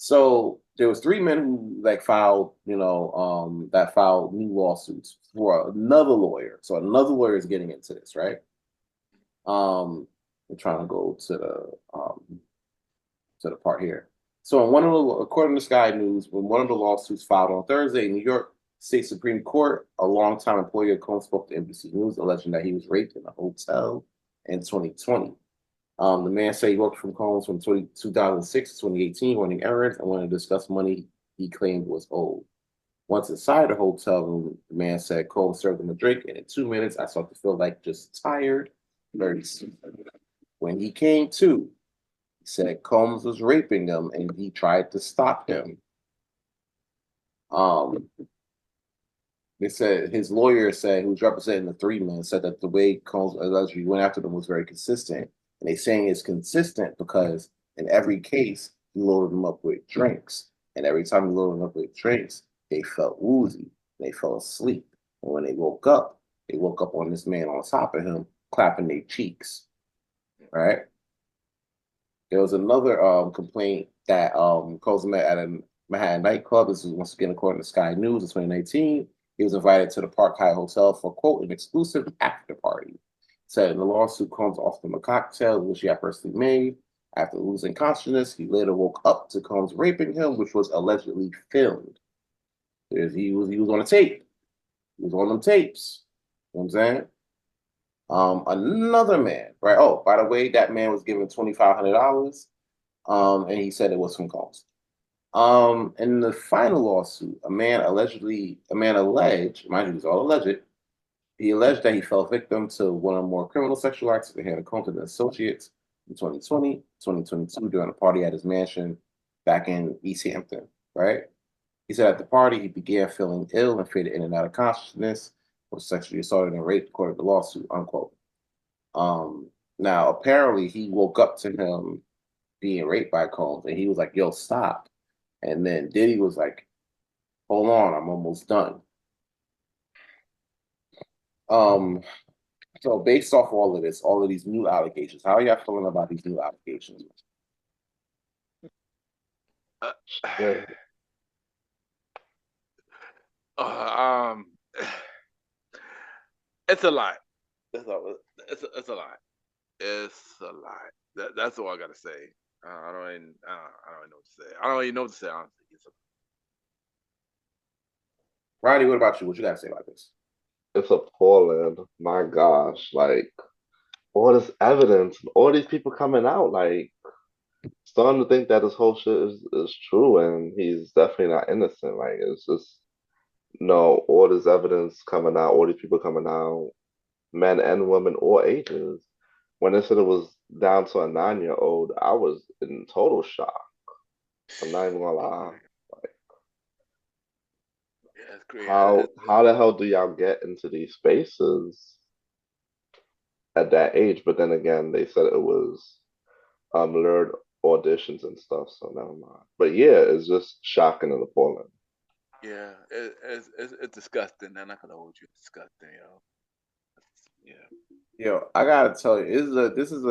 [SPEAKER 3] So there was 3 men who filed new lawsuits for another lawyer. So another lawyer is getting into this, right? We're trying to go to the part here. So according to Sky News, when one of the lawsuits filed on Thursday in New York State Supreme Court, a longtime employee of Combs spoke to NBC News, alleging that he was raped in a hotel in 2020. The man said he worked from Combs from 2006 to 2018, running errands, and wanted to discuss money he claimed was owed. Once inside the hotel room, the man said Combs served him a drink, and in 2 minutes, I started to feel like just tired, very sick. When he came to, he said Combs was raping him, and he tried to stop him. They said his lawyer said, who was representing the 3 men, said that the way Combs allegedly went after them was very consistent. And they're saying it's consistent because in every case, he loaded them up with drinks. And every time he loaded them up with drinks, they felt woozy. They fell asleep. And when they woke up on this man on top of him, clapping their cheeks. Right? There was another complaint that Coles met at a Manhattan nightclub. This is once again according to Sky News in 2019. He was invited to the Park Hyatt Hotel for, quote, an exclusive after party. Said in the lawsuit, Combs offered him a cocktail, which he had personally made. After losing consciousness, he later woke up to Combs raping him, which was allegedly filmed. He was on a tape. He was on them tapes. You know what I'm saying? Another man, right? Oh, by the way, that man was given $2,500. And he said it was from Combs. In the final lawsuit, a man alleged, mind you, it's all alleged, he alleged that he fell victim to one or more criminal sexual acts at the hand of Combs and associates in 2020, 2022 during a party at his mansion back in East Hampton, right? He said at the party, he began feeling ill and faded in and out of consciousness, was sexually assaulted and raped, according to the lawsuit, unquote. Now, apparently, he woke up to him being raped by Combs, and he was like, yo, stop. And then Diddy was like, hold on, I'm almost done. So based off all of this, all of these new allegations, how are y'all feeling about these new allegations?
[SPEAKER 4] Yeah.
[SPEAKER 2] It's a lot. It's a lot. It's a lot. That's all I gotta say. I don't even know what to say. I don't even know what to say, honestly.
[SPEAKER 3] Roddy, what about you? What you got to say about this?
[SPEAKER 4] It's appalling. My gosh, like all this evidence, all these people coming out, like starting to think that this whole shit is true, and he's definitely not innocent. Like it's just no, all this evidence coming out, all these people coming out, men and women, all ages. When they said it was down to a 9-year-old, I was in total shock. I'm not even gonna lie.
[SPEAKER 2] Yeah, it's crazy.
[SPEAKER 4] How the hell do y'all get into these spaces at that age? But then again, they said it was lured auditions and stuff, so never mind. But yeah, it's just shocking and appalling.
[SPEAKER 2] Yeah, it's disgusting. I'm not gonna hold you. It's disgusting, yo. Yeah.
[SPEAKER 3] Yo, I gotta tell you, this is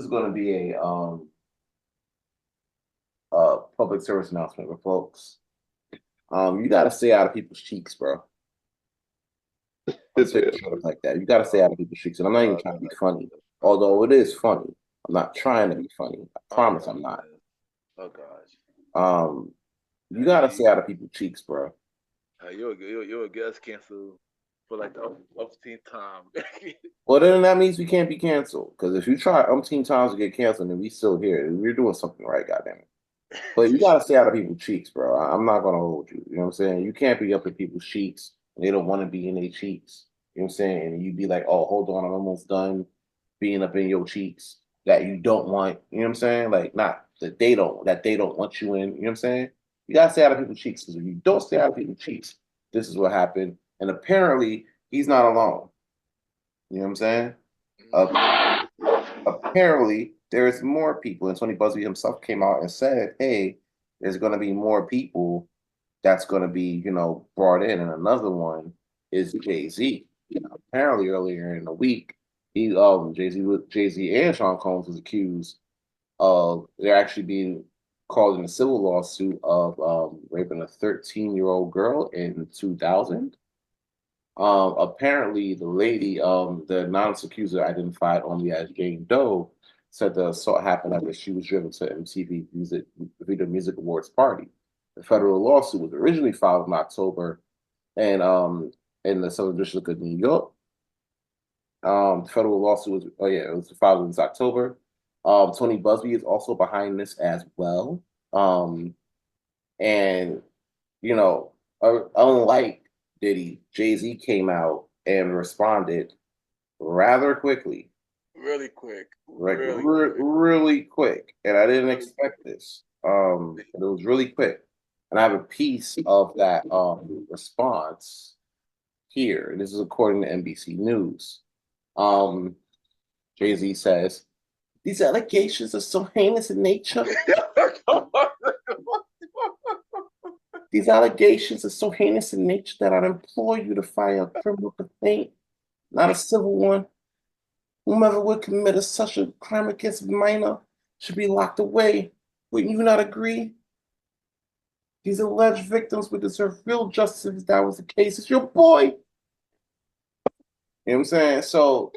[SPEAKER 3] going to be a public service announcement for folks. You gotta stay out of people's cheeks, bro. It's like that. You gotta stay out of people's cheeks, and I'm not even trying to be funny, although it is funny. I'm not trying to be funny. I promise I'm not.
[SPEAKER 2] Oh gosh.
[SPEAKER 3] You gotta stay out of people's cheeks, bro.
[SPEAKER 2] You're a guest cancel for like the umpteenth time.
[SPEAKER 3] Well, then that means we can't be canceled. Because if you try umpteen times to get canceled and we still here, we're doing something right, goddamn it. But you gotta stay out of people's cheeks, bro. I'm not gonna hold you. You know what I'm saying? You can't be up in people's cheeks. And they don't want to be in their cheeks. You know what I'm saying? And you be like, oh, hold on, I'm almost done being up in your cheeks that you don't want. You know what I'm saying? Like, not that they don't want you in. You know what I'm saying? You gotta stay out of people's cheeks, because if you don't stay out of people's cheeks, this is what happened. And apparently, he's not alone. You know what I'm saying? Apparently, there's more people, and Tony Busby himself came out and said, "Hey, there's going to be more people that's going to be, brought in." And another one is Jay-Z. Apparently, earlier in the week, Jay-Z and Sean Combs was accused of they're actually being called in a civil lawsuit of raping a 13-year-old girl in 2000. Apparently, the lady, the anonymous accuser identified only as Jane Doe, said the assault happened after she was driven to MTV Video Music Awards party. The federal lawsuit was originally filed in October, and in the Southern District of New York. The federal lawsuit it was filed in October. Tony Busby is also behind this as well. And unlike Diddy, Jay-Z came out and responded rather quickly.
[SPEAKER 2] Really quick.
[SPEAKER 3] Really quick. And I didn't expect this. It was really quick. And I have a piece of that response here. This is according to NBC News. Jay-Z says, "These allegations are so heinous in nature." These allegations are so heinous in nature that I'd implore you to file a criminal complaint, not a civil one. Whomever would commit such a crime against a minor should be locked away. Wouldn't you not agree? These alleged victims would deserve real justice if that was the case. It's your boy. You know what I'm saying? So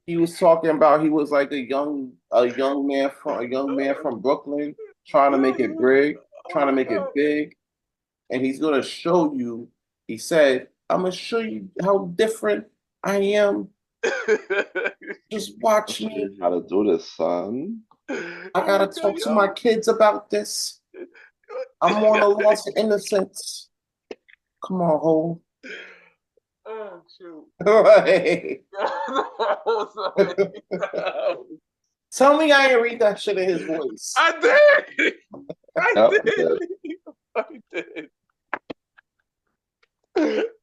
[SPEAKER 3] he was talking about he was like a young man from Brooklyn trying to make it big, and he's gonna show you. He said, "I'm gonna show you how different I am. Just watch me.
[SPEAKER 4] How to do this, son?
[SPEAKER 3] I gotta talk to my kids about this. I'm on a loss of innocence. Come on, Ho."
[SPEAKER 2] Oh shoot.
[SPEAKER 3] Right. Tell me I didn't read that shit in his voice.
[SPEAKER 2] I did.
[SPEAKER 4] Yep,
[SPEAKER 2] I did.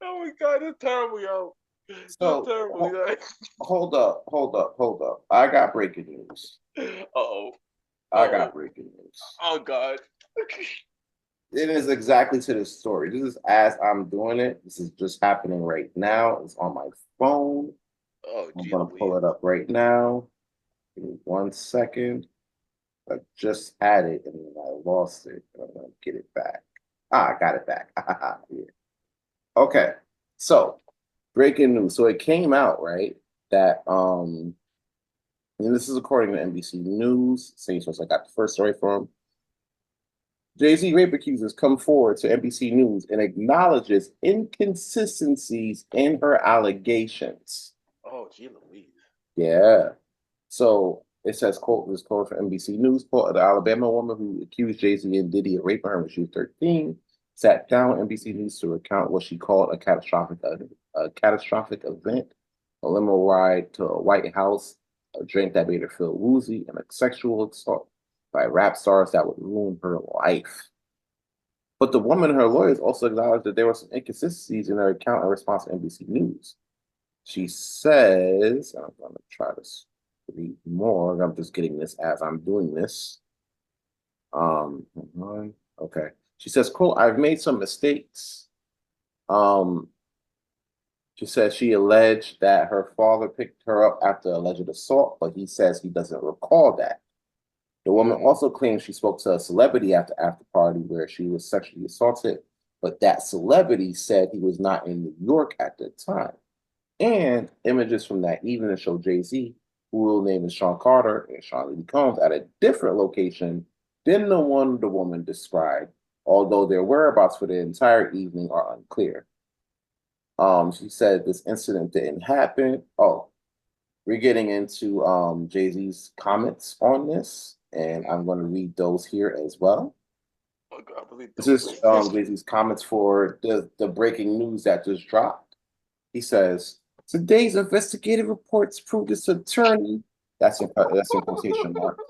[SPEAKER 2] Oh my god, it's terrible, yo.
[SPEAKER 3] So,
[SPEAKER 2] terrible, yo.
[SPEAKER 3] Hold up. I got breaking news.
[SPEAKER 2] Uh-oh.
[SPEAKER 3] I got breaking news.
[SPEAKER 2] Oh god.
[SPEAKER 3] It is exactly to this story. This is as I'm doing it. This is just happening right now. It's on my phone.
[SPEAKER 2] Oh,
[SPEAKER 3] I'm gonna pull it up right now. Give me 1 second. I just had it and then I lost it. I'm gonna get it back. I got it back. Yeah. Okay. So breaking news. So it came out, right? That and this is according to NBC News. Same source I got the first story from. Jayz rape accusers come forward to NBC News and acknowledges inconsistencies in her allegations.
[SPEAKER 2] Oh, gee Louise.
[SPEAKER 3] Yeah. So it says, quote, this quote from NBC News, quote, the Alabama woman who accused Jayz and Diddy of raping her when she was 13 sat down with NBC News to recount what she called a catastrophic event, a limo ride to a White House, a drink that made her feel woozy, and a sexual assault by rap stars that would ruin her life. But the woman and her lawyers also acknowledged that there were some inconsistencies in her account in response to NBC News. She says, I'm going to try to read more. I'm just getting this as I'm doing this. Okay. She says, quote, I've made some mistakes. She says she alleged that her father picked her up after alleged assault, but he says he doesn't recall that. The woman also claims she spoke to a celebrity after party where she was sexually assaulted, but that celebrity said he was not in New York at the time. And images from that evening show Jay-Z, who will name is Sean Carter and Sean Lee Combs, at a different location than the one the woman described, although their whereabouts for the entire evening are unclear. She said this incident didn't happen. Oh, we're getting into Jay-Z's comments on this. And I'm going to read those here as well.
[SPEAKER 2] Oh God, I believe
[SPEAKER 3] this is Jay-Z's comments for the breaking news that just dropped. He says, today's investigative reports prove this attorney, that's in quotation marks.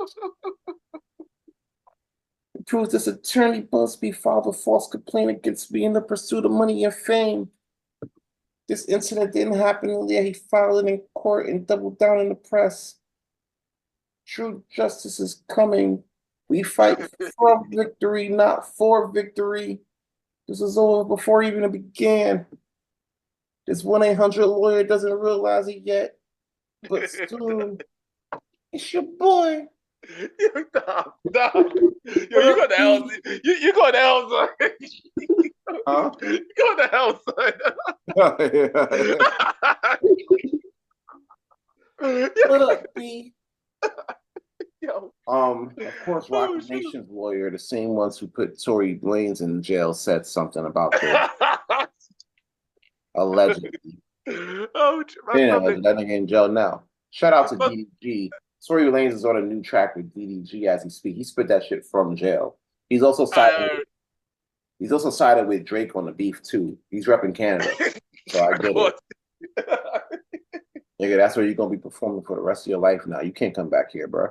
[SPEAKER 3] It proves this attorney Busby filed a false complaint against me in the pursuit of money and fame. This incident didn't happen, and yet he filed it in court and doubled down in the press. True justice is coming. We fight for victory, not for victory. This is over before even it began. This 1-800 lawyer doesn't realize it yet, but soon, it's your boy.
[SPEAKER 2] Stop. Yo, you go to hell. You go to hell, son.
[SPEAKER 3] Huh?
[SPEAKER 2] You go to hell, son.
[SPEAKER 3] What up, B?
[SPEAKER 2] Yo.
[SPEAKER 3] Of course, Rock Nation's lawyer, the same ones who put Tory Lanez in jail, said something about this. Allegedly.
[SPEAKER 2] Oh,
[SPEAKER 3] that nigga in jail now. Shout out to DDG. Tory Lanez is on a new track with DDG as he speaks. He spit that shit from jail. He's also sided with Drake on the beef too. He's repping Canada, so I get it. Nigga, that's where you're gonna be performing for the rest of your life now. You can't come back here, bro.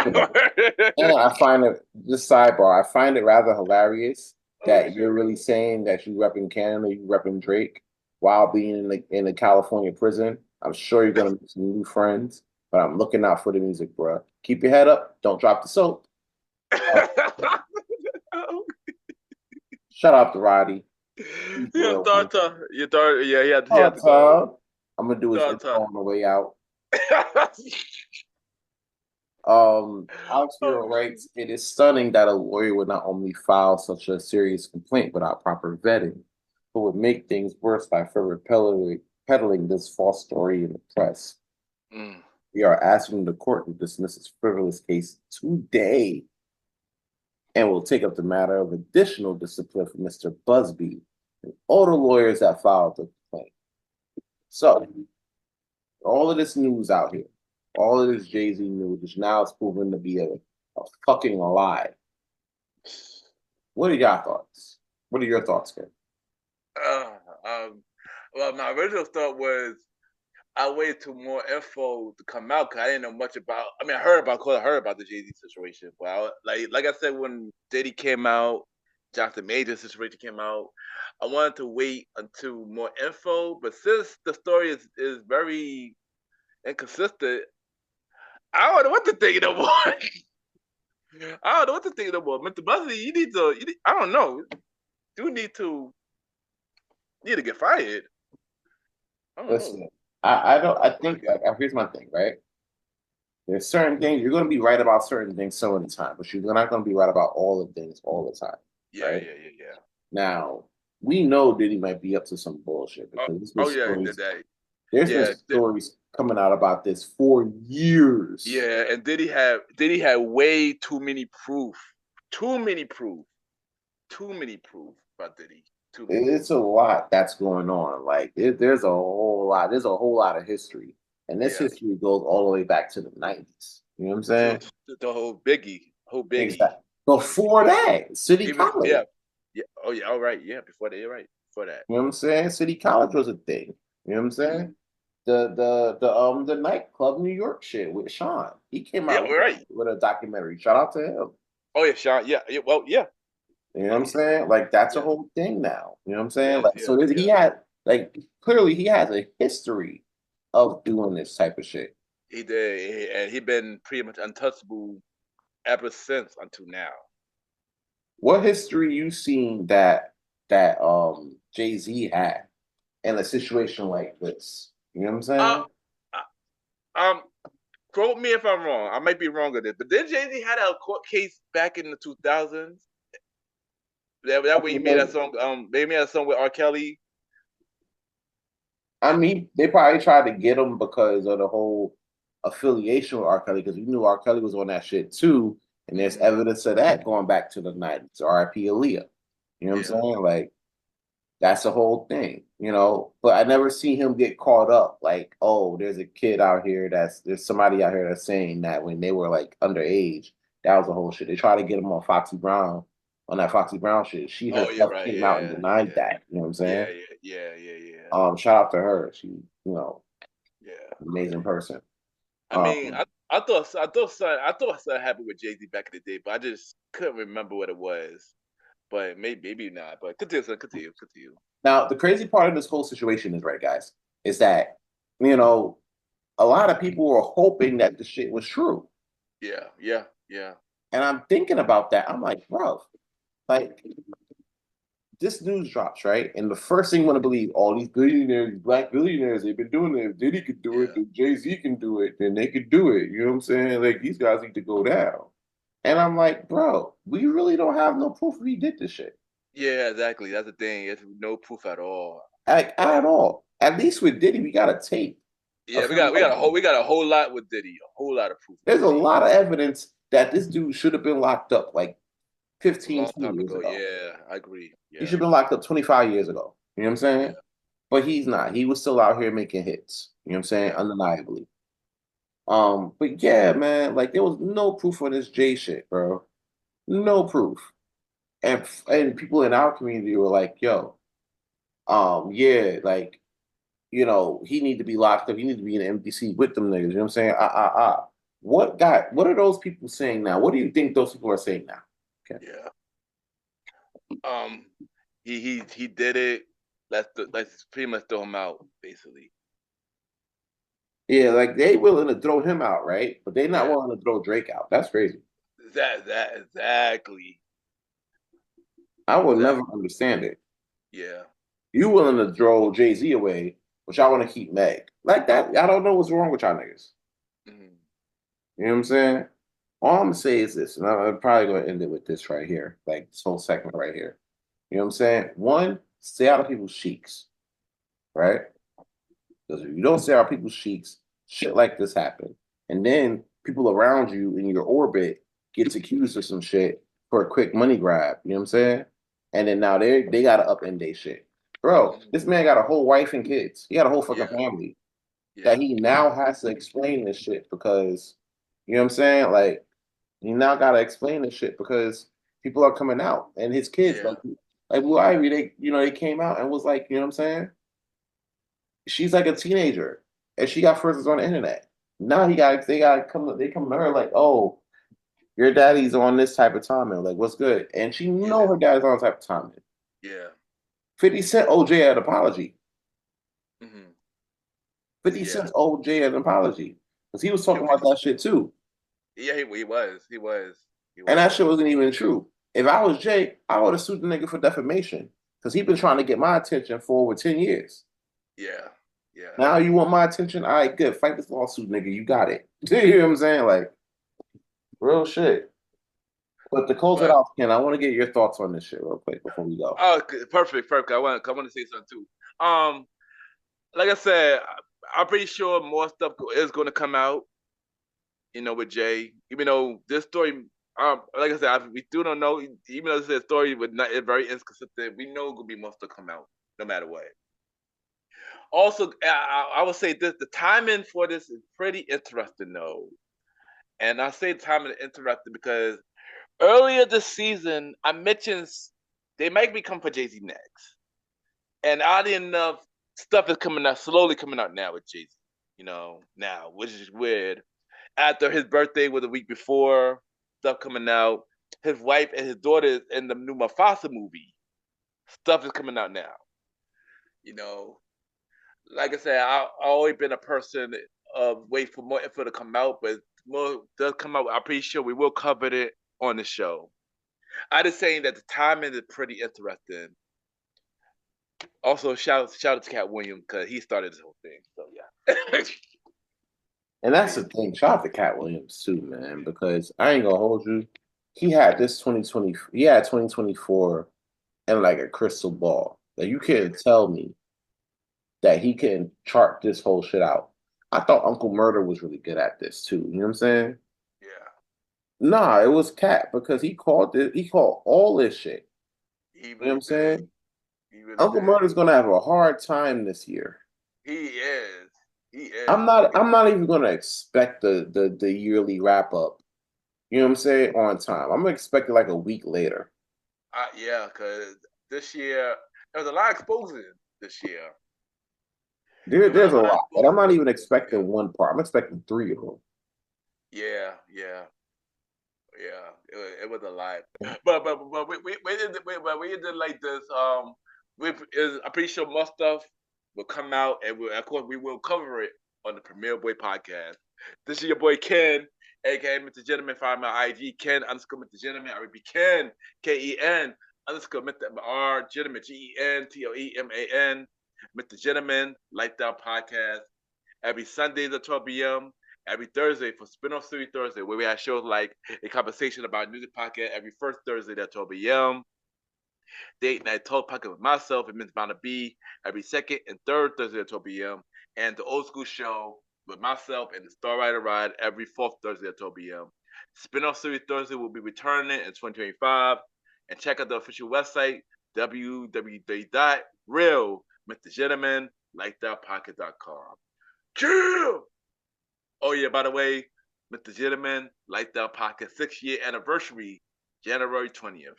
[SPEAKER 3] And I find it, this sidebar, I find it rather hilarious that you're really saying that you repping Canada, you repping Drake while being in a California prison. I'm sure you're gonna make some new friends, but I'm looking out for the music, bro. Keep your head up. Don't drop the soap. Shout out to Roddy.
[SPEAKER 2] Yeah,
[SPEAKER 3] Real,
[SPEAKER 2] you thought, yeah, he had to go.
[SPEAKER 3] Thought I'm gonna do his
[SPEAKER 2] Thought
[SPEAKER 3] intro on the way out. Alex Hero
[SPEAKER 2] Oh,
[SPEAKER 3] writes, it is stunning that a lawyer would not only file such a serious complaint without proper vetting, but would make things worse by further peddling this false story in the press.
[SPEAKER 2] mm.
[SPEAKER 3] We are asking the court to dismiss this frivolous case today and will take up the matter of additional discipline for Mr. Busby and all the lawyers that filed the complaint. So, all of this news out here, all of this Jay-Z news, which now it's proven to be a fucking lie. What are your thoughts? What are your thoughts, Ken?
[SPEAKER 2] Well, my original thought was I waited till more info to come out because I didn't know much about. I mean, I heard about the Jay-Z situation, but like I said, when Diddy came out, Jonathan Major situation came out, I wanted to wait until more info. But since the story is very inconsistent, I don't know what to think no more. I don't know what to think no more. Mr. Busby, I don't know. You need to get fired. I don't
[SPEAKER 3] Listen,
[SPEAKER 2] know.
[SPEAKER 3] I think, here's my thing, right? There's certain things, you're going to be right about certain things some of the time, but you're not going to be right about all the things all the time.
[SPEAKER 2] Yeah,
[SPEAKER 3] right?
[SPEAKER 2] yeah.
[SPEAKER 3] Now, we know Diddy might be up to some bullshit because there's been stories coming out about this for years.
[SPEAKER 2] Yeah, and Diddy had way too many proof. Too many proof about Diddy.
[SPEAKER 3] It's a lot that's going on. Like there's a whole lot. There's a whole lot of history, and this history goes all the way back to the 90s. You know what I'm saying?
[SPEAKER 2] The whole Biggie.
[SPEAKER 3] Exactly. Before that, City College.
[SPEAKER 2] Yeah. Oh yeah. All right. Yeah. Before that. You're right. Before that.
[SPEAKER 3] You know what I'm saying? City College was a thing. You know what I'm saying? The nightclub New York shit with Sean. He came out with a documentary. Shout out to him.
[SPEAKER 2] Oh yeah, Sean. Yeah. Well, yeah.
[SPEAKER 3] You know what I'm saying? Like that's a whole thing now. You know what I'm saying? He had clearly he has a history of doing this type of shit.
[SPEAKER 2] He did, and he been pretty much untouchable ever since until now.
[SPEAKER 3] What history you seen that Jay-Z had in a situation like this? You know what I'm
[SPEAKER 2] saying? Quote me if I'm wrong. I might be wrong with it, but then Jay-Z had a court case back in the 2000s. That way he made that song. They made that song with R. Kelly.
[SPEAKER 3] I mean, they probably tried to get him because of the whole affiliation with R. Kelly, because we knew R. Kelly was on that shit too, and there's evidence of that going back to the 90s. R.I.P. Aaliyah. You know what I'm saying? Like, that's the whole thing, you know. But I never see him get caught up. Like, oh, there's a kid out here there's somebody out here that's saying that when they were like underage, that was the whole shit. They tried to get him on Foxy Brown. On that Foxy Brown shit, she herself came out and denied that. You know what I'm saying?
[SPEAKER 2] Yeah.
[SPEAKER 3] Shout out to her. She, amazing person.
[SPEAKER 2] I mean, I thought something happened with Jay-Z back in the day, but I just couldn't remember what it was. But maybe not. But continue.
[SPEAKER 3] Now, the crazy part of this whole situation is, right, guys, is that a lot of people were hoping that the shit was true.
[SPEAKER 2] Yeah.
[SPEAKER 3] And I'm thinking about that. I'm like, bro. Like, this news drops, right? And the first thing you want to believe, all these billionaires, black billionaires, they've been doing it. If Diddy could do it, if Jay-Z can do it, then they could do it. You know what I'm saying? Like, these guys need to go down. And I'm like, bro, we really don't have no proof he did this shit.
[SPEAKER 2] Yeah, exactly. That's the thing. There's no proof at all.
[SPEAKER 3] Like, at all. At least with Diddy, we got a tape.
[SPEAKER 2] Yeah, we got a whole lot with Diddy. A whole lot of proof.
[SPEAKER 3] There's a lot of evidence that this dude should have been locked up like 15 years ago.
[SPEAKER 2] Yeah, I agree. Yeah.
[SPEAKER 3] He should have been locked up 25 years ago. You know what I'm saying? Yeah. But he's not. He was still out here making hits. You know what I'm saying? Undeniably. But yeah, man, like there was no proof on this Jay shit, bro. No proof. And people in our community were like, yo, yeah, like, he need to be locked up. He need to be in the MDC with them niggas. You know what I'm saying? What are those people saying now? What do you think those people are saying now? Okay.
[SPEAKER 2] Yeah. He did it. Let's pretty much throw him out, basically.
[SPEAKER 3] Yeah, like they willing to throw him out, right? But they're not willing to throw Drake out. That's crazy.
[SPEAKER 2] Exactly.
[SPEAKER 3] I would
[SPEAKER 2] Exactly.
[SPEAKER 3] never understand it.
[SPEAKER 2] Yeah.
[SPEAKER 3] You willing to throw Jay-Z away, but y'all want to keep Meg. Like that, I don't know what's wrong with y'all niggas.
[SPEAKER 2] Mhm.
[SPEAKER 3] You know what I'm saying? All I'm gonna say is this, and I'm probably gonna end it with this right here, like this whole segment right here. You know what I'm saying? One, stay out of people's cheeks, right? Because if you don't stay out of people's cheeks, shit like this happen. And then people around you in your orbit gets accused of some shit for a quick money grab. You know what I'm saying? And then now they gotta upend their shit. Bro,
[SPEAKER 2] Mhm.
[SPEAKER 3] this man got a whole wife and kids. He got a whole fucking
[SPEAKER 2] Yeah.
[SPEAKER 3] family that
[SPEAKER 2] Yeah.
[SPEAKER 3] he now has to explain this shit because you know what I'm saying? Like he now gotta explain this shit because people are coming out and his kids,
[SPEAKER 2] Yeah.
[SPEAKER 3] like Blue Ivy, they came out and was like, you know what I'm saying? She's like a teenager and she got friends on the internet. Now they come to her like, oh, your daddy's on this type of timing. Like, what's good? And she know
[SPEAKER 2] Yeah.
[SPEAKER 3] her dad's on type of timing.
[SPEAKER 2] Yeah.
[SPEAKER 3] 50 Cent OJ an apology.
[SPEAKER 2] Mhm.
[SPEAKER 3] 50
[SPEAKER 2] Yeah.
[SPEAKER 3] Cent OJ an apology. Because he was talking
[SPEAKER 2] Yo,
[SPEAKER 3] about that shit too.
[SPEAKER 2] yeah, he was. He was. He
[SPEAKER 3] And that
[SPEAKER 2] was.
[SPEAKER 3] shit wasn't even true. If I was Jay, I would have sued the nigga for defamation. Because he been trying to get my attention for over 10 years.
[SPEAKER 2] Yeah. Yeah.
[SPEAKER 3] Now you want my attention? All right, good. Fight this lawsuit, nigga. You got it. You know what I'm saying? Like, real shit. But to close it
[SPEAKER 2] But
[SPEAKER 3] off, Ken, I want to get your thoughts on this shit real quick before we go.
[SPEAKER 2] perfect, perfect. I want to say something too. Like I said, I'm pretty sure more stuff is going to come out. You know, with Jay, even though this story, like I said, we still don't know. Even though this story was not is very inconsistent, we know gonna be more stuff come out no matter what. Also, I would say this: the timing for this is pretty interesting, though. And I say timing is interesting because earlier this season, I mentioned they might be coming for Jay Z next, and oddly enough, stuff is coming out slowly coming out now with Jay Z. You know, now, which is weird. After his birthday was a week before, stuff coming out. His wife and his daughter is in the new Mufasa movie. Stuff is coming out now. You know, like I said, I've always been a person of wait for more info to come out, but more does come out. I'm pretty sure we will cover it on the show. I just saying that the timing is pretty interesting. Also, shout out to Cat Williams because he started this whole thing. So yeah.
[SPEAKER 3] And that's the thing. Shout out to Cat Williams too, man, because I ain't gonna hold you. He had 2024 and like a crystal ball. Like you can't tell me that he can chart this whole shit out. I thought Uncle Murder was really good at this too. You know what I'm saying?
[SPEAKER 2] Yeah,
[SPEAKER 3] Nah, it was Cat because he called all this shit.
[SPEAKER 2] he
[SPEAKER 3] You know what
[SPEAKER 2] really
[SPEAKER 3] I'm
[SPEAKER 2] did.
[SPEAKER 3] saying?
[SPEAKER 2] He really
[SPEAKER 3] Uncle
[SPEAKER 2] did.
[SPEAKER 3] Murder's gonna have a hard time this year.
[SPEAKER 2] He is. He
[SPEAKER 3] I'm
[SPEAKER 2] is.
[SPEAKER 3] not I'm not even gonna expect the yearly wrap up. You know what I'm saying? On time. I'm gonna expect it like a week later.
[SPEAKER 2] Yeah, because this year there was a lot of exposing this year. There was a
[SPEAKER 3] There's a
[SPEAKER 2] lot of
[SPEAKER 3] lot. And I'm not even
[SPEAKER 2] exposing this year.
[SPEAKER 3] expecting one part. I'm expecting three of them.
[SPEAKER 2] Yeah, yeah, yeah. It was a lot. But we did like this. I'm pretty sure more stuff will come out, and of course we will cover it on the Premier Boy podcast. This is your boy Ken, aka Mr. Gentleman. Find my IG Ken underscore Mr. Gentleman. I repeat Ken KEN underscore Mr. R Gentleman GENTLEMAN. Mr. Gentleman Lifestyle Podcast every Sundays at 12 p.m. Every Thursday for Spin-off Series Thursday, where we have shows like a conversation about music podcast every first Thursday at 12 p.m. Date Night Talk Podcast with myself and Miss Bounty B every second and third Thursday at 12 p.m. And the Old School Show with myself and the Star Rider Ride every fourth Thursday at 12 p.m. Spin-off Series Thursday will be returning in 2025. And check out the official website, www.realmrgentlemanlifestylepodcast.com. Chill! Oh yeah, by the way, Mr. Gentleman Lifestyle Podcast 6-year anniversary, January 20th.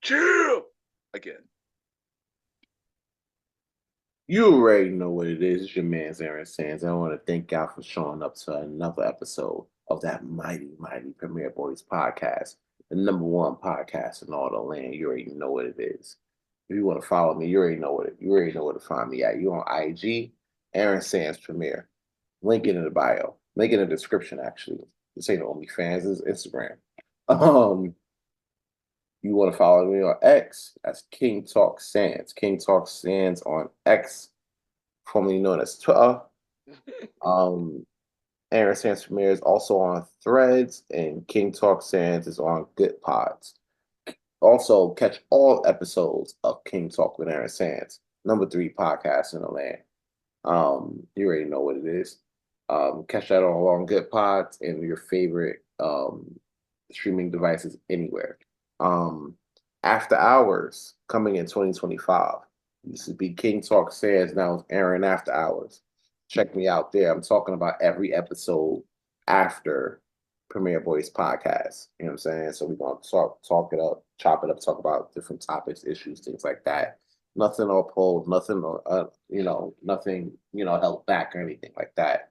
[SPEAKER 2] Chill! Again.
[SPEAKER 3] You already know what it is. It's your man's Aaron Sands. I want to thank y'all for showing up to another episode of that mighty, mighty Premier Boys podcast, the #1 podcast in all the land. You already know what it is. If you want to follow me, you already know where to find me at. You on IG, Aaron Sands Premier. Link in the bio. Link in the description, actually. This ain't OnlyFans, it's Instagram. You want to follow me on X? That's King Talk Sands. King Talk Sands on X, formerly known as Twitter. Aaron Sands Premier is also on Threads, and King Talk Sands is on Good Pods. Also, catch all episodes of King Talk with Aaron Sands, number 3 podcast in the land. You already know what it is. Catch that all on Good Pods and your favorite streaming devices anywhere. After Hours coming in 2025. This would be King Talk Sands now with Aaron After Hours. Check me out there. I'm talking about every episode after Premier Boyz podcast. You know what I'm saying? So we're gonna talk it up, chop it up, talk about different topics, issues, things like that. Nothing all pulled, nothing nothing, held back or anything like that.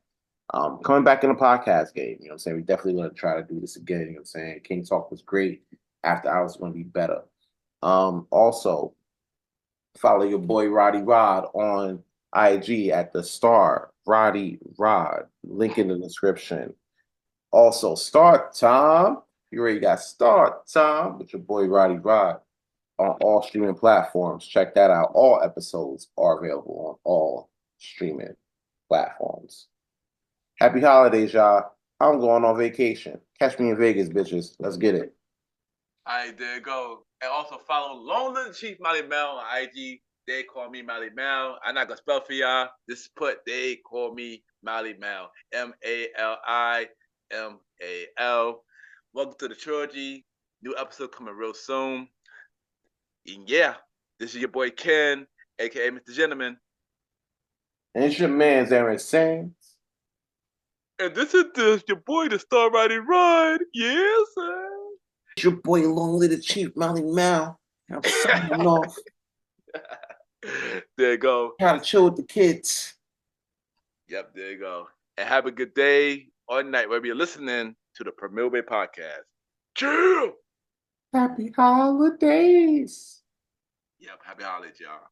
[SPEAKER 3] Coming back in the podcast game, you know what I'm saying? We definitely want to try to do this again. You know what I'm saying? King Talk was great. After Hours is gonna be better. Also follow your boy Roddy Rod on IG at the Star Roddy Rod. Link in the description. Also, Start Time. You already got Start Time with your boy Roddy Rod on all streaming platforms. Check that out. All episodes are available on all streaming platforms. Happy holidays, y'all. I'm going on vacation. Catch me in Vegas, bitches. Let's get it.
[SPEAKER 2] All right, there you go. And also follow Long Little Chief Malimal on IG. They call me Malimal. I'm not gonna spell for y'all. Just put they call me Malimal. Malimal. Welcome to the trilogy. New episode coming real soon. And yeah, this is your boy Ken, aka Mr. Gentleman.
[SPEAKER 3] And it's your man's Aaron Sands.
[SPEAKER 2] And this is your boy, the Star Riding Ride. Yes, sir.
[SPEAKER 3] It's your boy Long Little Chief Malimal. I'm signing off.
[SPEAKER 2] There you go.
[SPEAKER 3] Try to chill with the kids.
[SPEAKER 2] Yep, there you go. And have a good day or night wherever you're listening to the Premier Bay Podcast. Chill!
[SPEAKER 3] Happy holidays.
[SPEAKER 2] Yep, happy holidays, y'all.